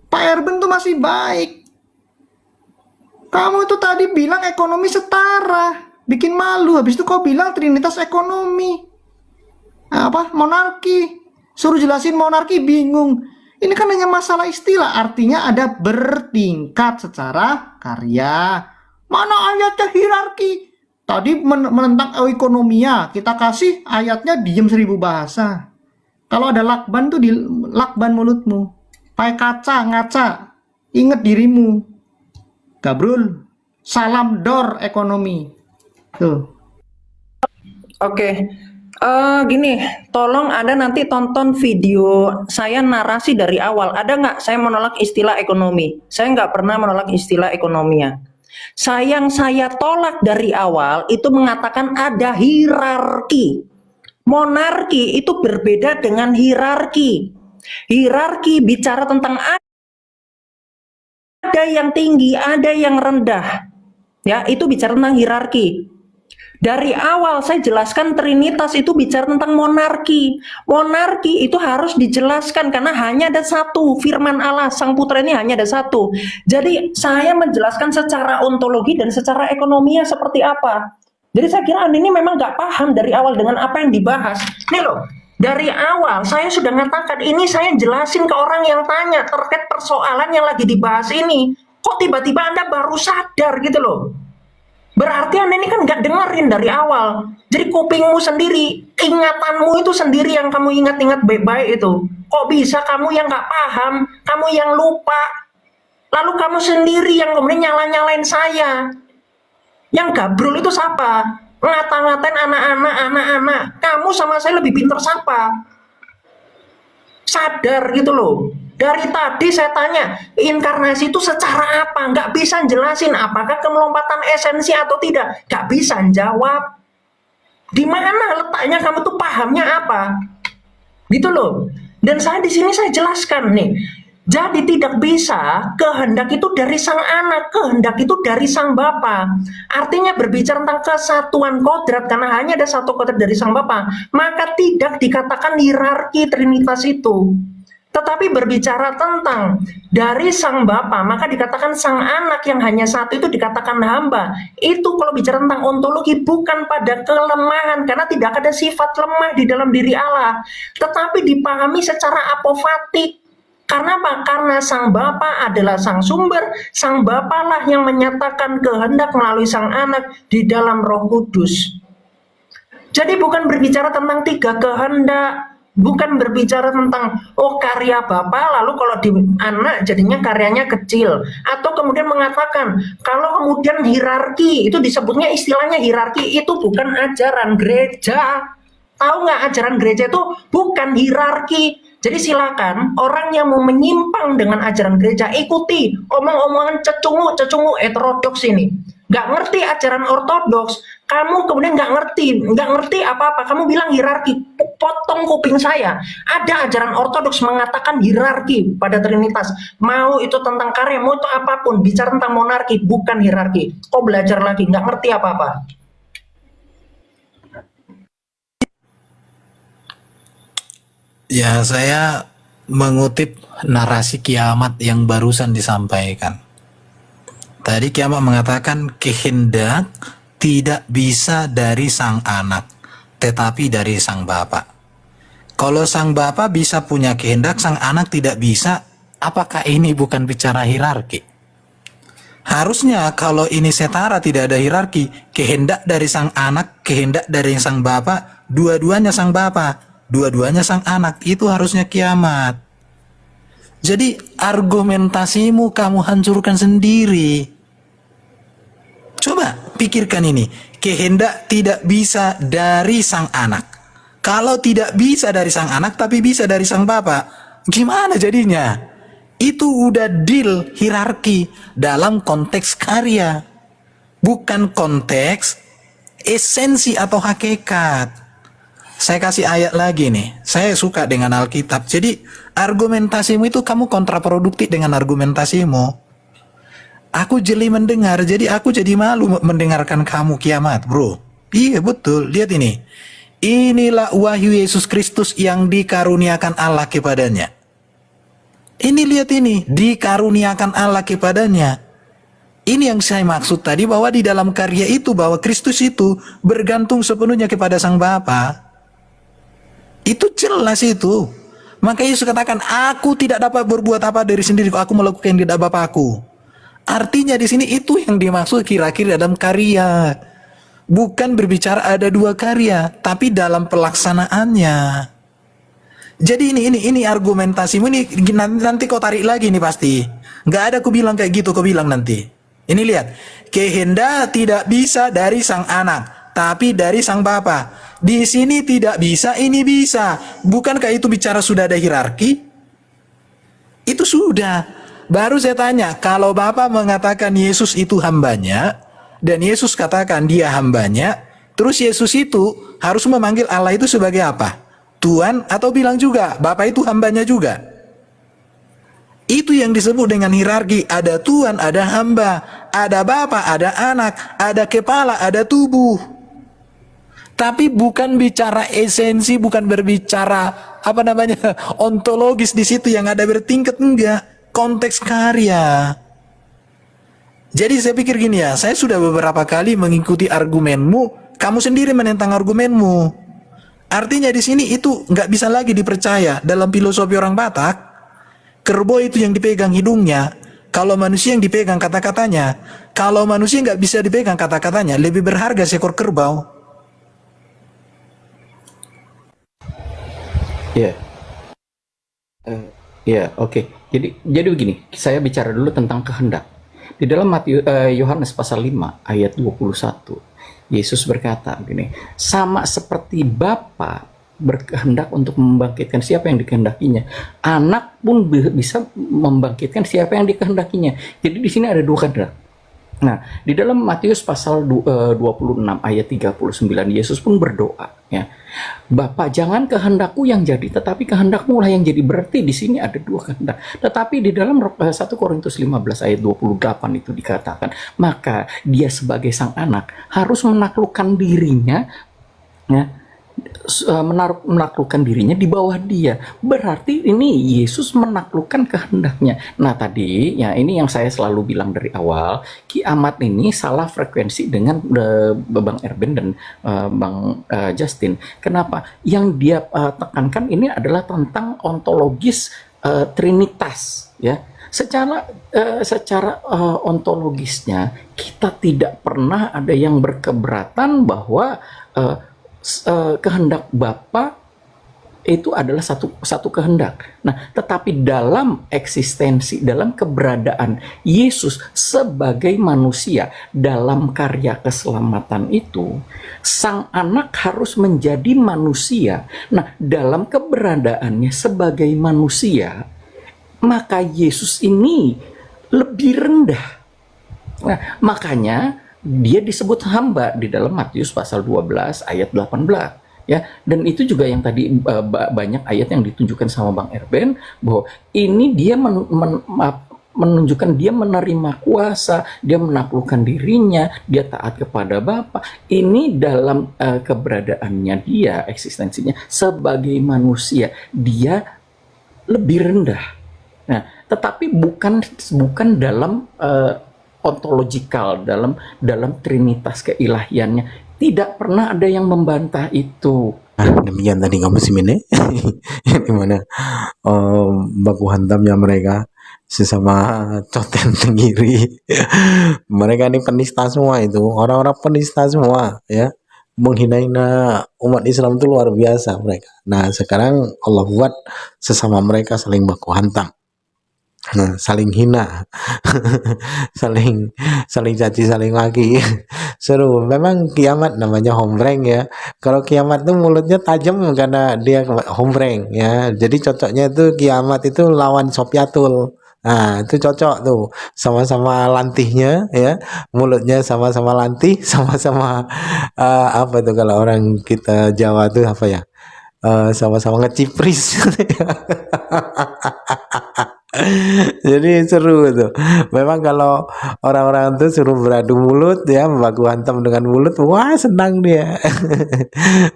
Pak Erben tuh masih baik. Kamu itu tadi bilang ekonomi setara. Bikin malu. Habis itu kau bilang Trinitas ekonomi. Apa? Monarki. Suruh jelasin monarki bingung. Ini kan hanya masalah istilah. Artinya ada bertingkat secara karya. Mana ayatnya hierarki? Tadi menentang ekonomia, kita kasih ayatnya diem 1000 bahasa. Kalau ada lakban tuh di lakban mulutmu. Pakai kaca, ngaca. Ingat dirimu. Gabrul, salam dor ekonomi. Tuh. Oke. Gini, tolong Anda nanti tonton video saya narasi dari awal. Ada nggak saya menolak istilah ekonomi? Saya nggak pernah menolak istilah ekonominya. Yang saya tolak dari awal itu mengatakan ada hierarki. Monarki itu berbeda dengan hierarki. Hierarki bicara tentang ada yang tinggi, ada yang rendah. Ya, itu bicara tentang hierarki. Dari awal saya jelaskan Trinitas itu bicara tentang monarki. Monarki itu harus dijelaskan karena hanya ada satu. Firman Allah, Sang Putra ini hanya ada satu. Jadi saya menjelaskan secara ontologi dan secara ekonominya seperti apa. Jadi saya kira Anda ini memang nggak paham dari awal dengan apa yang dibahas. Nih loh, dari awal saya sudah mengatakan ini saya jelasin ke orang yang tanya terkait persoalan yang lagi dibahas ini. Kok tiba-tiba Anda baru sadar gitu loh. Berarti Anda ini kan nggak dengerin dari awal. Jadi kupingmu sendiri, ingatanmu itu sendiri yang kamu ingat-ingat baik-baik itu. Kok bisa kamu yang nggak paham, kamu yang lupa. Lalu kamu sendiri yang kemudian nyala-nyalain saya. Yang gabrol itu siapa? Ngata-ngatain anak-anak. Kamu sama saya lebih pintar siapa? Sadar gitu loh. Dari tadi saya tanya, inkarnasi itu secara apa? Nggak bisa jelasin apakah kemelompatan esensi atau tidak. Nggak bisa jawab. Di mana letaknya kamu tuh pahamnya apa? Gitu loh. Dan saya di sini saya jelaskan nih. Jadi tidak bisa kehendak itu dari sang anak, kehendak itu dari sang bapa. Artinya berbicara tentang kesatuan kodrat karena hanya ada satu kodrat dari sang bapa, maka tidak dikatakan hierarki trinitas itu. Tetapi berbicara tentang dari sang bapa, maka dikatakan sang anak yang hanya satu itu dikatakan hamba. Itu kalau bicara tentang ontologi bukan pada kelemahan, karena tidak ada sifat lemah di dalam diri Allah, tetapi dipahami secara apofatik. Karena apa? Karena sang bapa adalah sang sumber, sang bapa lah yang menyatakan kehendak melalui sang anak di dalam Roh Kudus. Jadi bukan berbicara tentang tiga kehendak, bukan berbicara tentang karya bapa lalu kalau di anak jadinya karyanya kecil, atau kemudian mengatakan kalau kemudian hierarki itu disebutnya istilahnya hierarki, itu bukan ajaran gereja. Tahu nggak, ajaran gereja itu bukan hierarki. Jadi silakan orang yang mau menyimpang dengan ajaran gereja ikuti omong-omongan cecungu heterodoks ini. Nggak ngerti ajaran ortodoks, kamu kemudian nggak ngerti apa-apa, kamu bilang hierarki, potong kuping saya. Ada ajaran ortodoks mengatakan hierarki pada Trinitas, mau itu tentang karya, mau itu apapun, bicara tentang monarki, bukan hierarki. Kok belajar lagi, nggak ngerti apa-apa. Ya, saya mengutip narasi kiamat yang barusan disampaikan. Tadi kiamat mengatakan kehendak tidak bisa dari sang anak, tetapi dari sang bapa. Kalau sang bapa bisa punya kehendak, sang anak tidak bisa, apakah ini bukan bicara hierarki? Harusnya kalau ini setara, tidak ada hierarki, kehendak dari sang anak, kehendak dari sang bapa, dua-duanya sang bapa, dua-duanya sang anak, itu harusnya kiamat. Jadi argumentasimu kamu hancurkan sendiri. Coba pikirkan ini, kehendak tidak bisa dari sang anak. Kalau tidak bisa dari sang anak tapi bisa dari sang bapa, gimana jadinya? Itu udah deal hierarki dalam konteks karya, bukan konteks esensi atau hakikat. Saya kasih ayat lagi nih. Saya suka dengan Alkitab. Jadi argumentasimu itu kamu kontraproduktif dengan argumentasimu. Aku jeli mendengar, jadi aku jadi malu mendengarkan kamu kiamat, bro. Iya betul, lihat ini. Inilah wahyu Yesus Kristus yang dikaruniakan Allah kepadanya. Ini lihat ini, dikaruniakan Allah kepadanya. Ini yang saya maksud tadi, bahwa di dalam karya itu, bahwa Kristus itu bergantung sepenuhnya kepada Sang Bapa. Itu jelas itu. Maka Yesus katakan, aku tidak dapat berbuat apa dari sendiri, aku melakukan yang tidak Bapakku. Artinya di sini itu yang dimaksud kira-kira dalam karya. Bukan berbicara ada dua karya, tapi dalam pelaksanaannya. Jadi ini argumentasimu ini nanti kau tarik lagi nih pasti. Nggak ada aku bilang kayak gitu, kau bilang nanti. Ini lihat, kehendak tidak bisa dari sang anak, tapi dari sang bapa. Di sini tidak bisa, ini bisa. Bukankah itu bicara sudah ada hierarki? Itu sudah. Baru saya tanya, kalau Bapa mengatakan Yesus itu hambanya, dan Yesus katakan dia hambanya, terus Yesus itu harus memanggil Allah itu sebagai apa? Tuhan, atau bilang juga Bapa itu hambanya juga? Itu yang disebut dengan hierarki. Ada Tuhan, ada hamba, ada Bapa, ada anak, ada kepala, ada tubuh. Tapi bukan bicara esensi, bukan berbicara ontologis di situ yang ada bertingkat, enggak. Konteks karya. Jadi saya pikir gini ya, saya sudah beberapa kali mengikuti argumenmu, kamu sendiri menentang argumenmu. Artinya di sini itu nggak bisa lagi dipercaya. Dalam filosofi orang Batak, kerbau itu yang dipegang hidungnya, kalau manusia yang dipegang kata-katanya. Kalau manusia nggak bisa dipegang kata-katanya, lebih berharga seekor kerbau. Ya. Ya, oke. Jadi begini, saya bicara dulu tentang kehendak. Di dalam Yohanes pasal 5 ayat 21, Yesus berkata begini, sama seperti Bapa berkehendak untuk membangkitkan siapa yang dikehendakinya, anak pun bisa membangkitkan siapa yang dikehendakinya. Jadi di sini ada dua kehendak. Nah, di dalam Matius pasal 26 ayat 39, Yesus pun berdoa, ya. Bapa, jangan kehendakku yang jadi, tetapi kehendakmu lah yang jadi. Berarti di sini ada dua kehendak. Tetapi di dalam 1 Korintus 15 ayat 28 itu dikatakan, maka dia sebagai sang anak harus menaklukkan dirinya, ya, menaklukkan dirinya di bawah dia. Berarti ini Yesus menaklukkan kehendaknya. Nah tadi ya, ini yang saya selalu bilang dari awal, kiamat ini salah frekuensi dengan Bang Erben dan Bang Justin. Kenapa? Yang dia tekankan ini adalah tentang ontologis trinitas, ya. Secara ontologisnya kita tidak pernah ada yang berkeberatan bahwa kehendak Bapa itu adalah satu kehendak. Nah, tetapi dalam eksistensi, dalam keberadaan Yesus sebagai manusia dalam karya keselamatan itu, sang anak harus menjadi manusia. Nah, dalam keberadaannya sebagai manusia, maka Yesus ini lebih rendah. Nah, makanya dia disebut hamba di dalam Matius pasal 12 ayat 18, ya. Dan itu juga yang tadi banyak ayat yang ditunjukkan sama Bang Erben, bahwa ini dia menunjukkan dia menerima kuasa, dia menaklukkan dirinya, dia taat kepada Bapa. Ini dalam keberadaannya dia, eksistensinya sebagai manusia, dia lebih rendah. Nah, tetapi bukan dalam ontologikal, dalam trinitas keilahiannya. Tidak pernah ada yang membantah itu. Demikian tadi kamu ini gimana baku hantamnya mereka sesama coten tenggiri. Mereka ini penista semua, itu orang-orang penista semua, ya. Menghina umat Islam itu luar biasa mereka. Nah sekarang Allah buat sesama mereka saling baku hantam. Nah, saling hina, saling caci, saling maki. Seru. Memang kiamat namanya hombreng, ya. Kalau kiamat tuh mulutnya tajam karena dia hombreng, ya. Jadi cocoknya itu kiamat itu lawan Sopyatul. Nah, itu cocok tuh. Sama-sama lantihnya, ya. Mulutnya sama-sama lantih, sama-sama apa tuh kalau orang kita Jawa tuh apa ya? Sama-sama ngecipris. Jadi seru tuh. Memang kalau orang-orang tuh suruh beradu mulut, ya, membaku hantam dengan mulut, wah senang dia.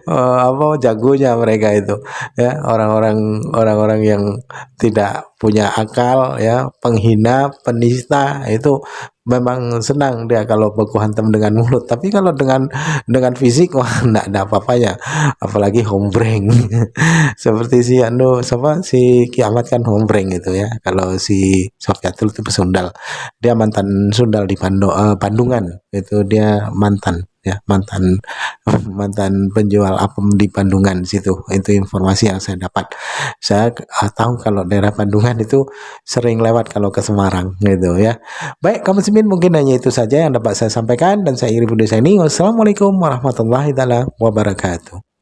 Apa jagonya mereka itu, ya. Orang-orang yang tidak punya akal, ya, penghina, penista, itu memang senang dia kalau baku hantam dengan mulut. Tapi kalau dengan fisik, wah enggak ada apa-apanya. Apalagi hombreng. Seperti si kiamat kan hombreng itu, ya. Kalau si Sofyatul itu pesundal, dia mantan sundal di Bandungan, itu dia mantan, ya, mantan penjual apem di Bandungan situ. Itu informasi yang saya dapat. Saya tahu kalau daerah Bandungan itu sering lewat kalau ke Semarang, gitu, ya. Baik, kamu semin, mungkin hanya itu saja yang dapat saya sampaikan, dan saya akhiri video saya ini. Wassalamualaikum warahmatullahi wabarakatuh.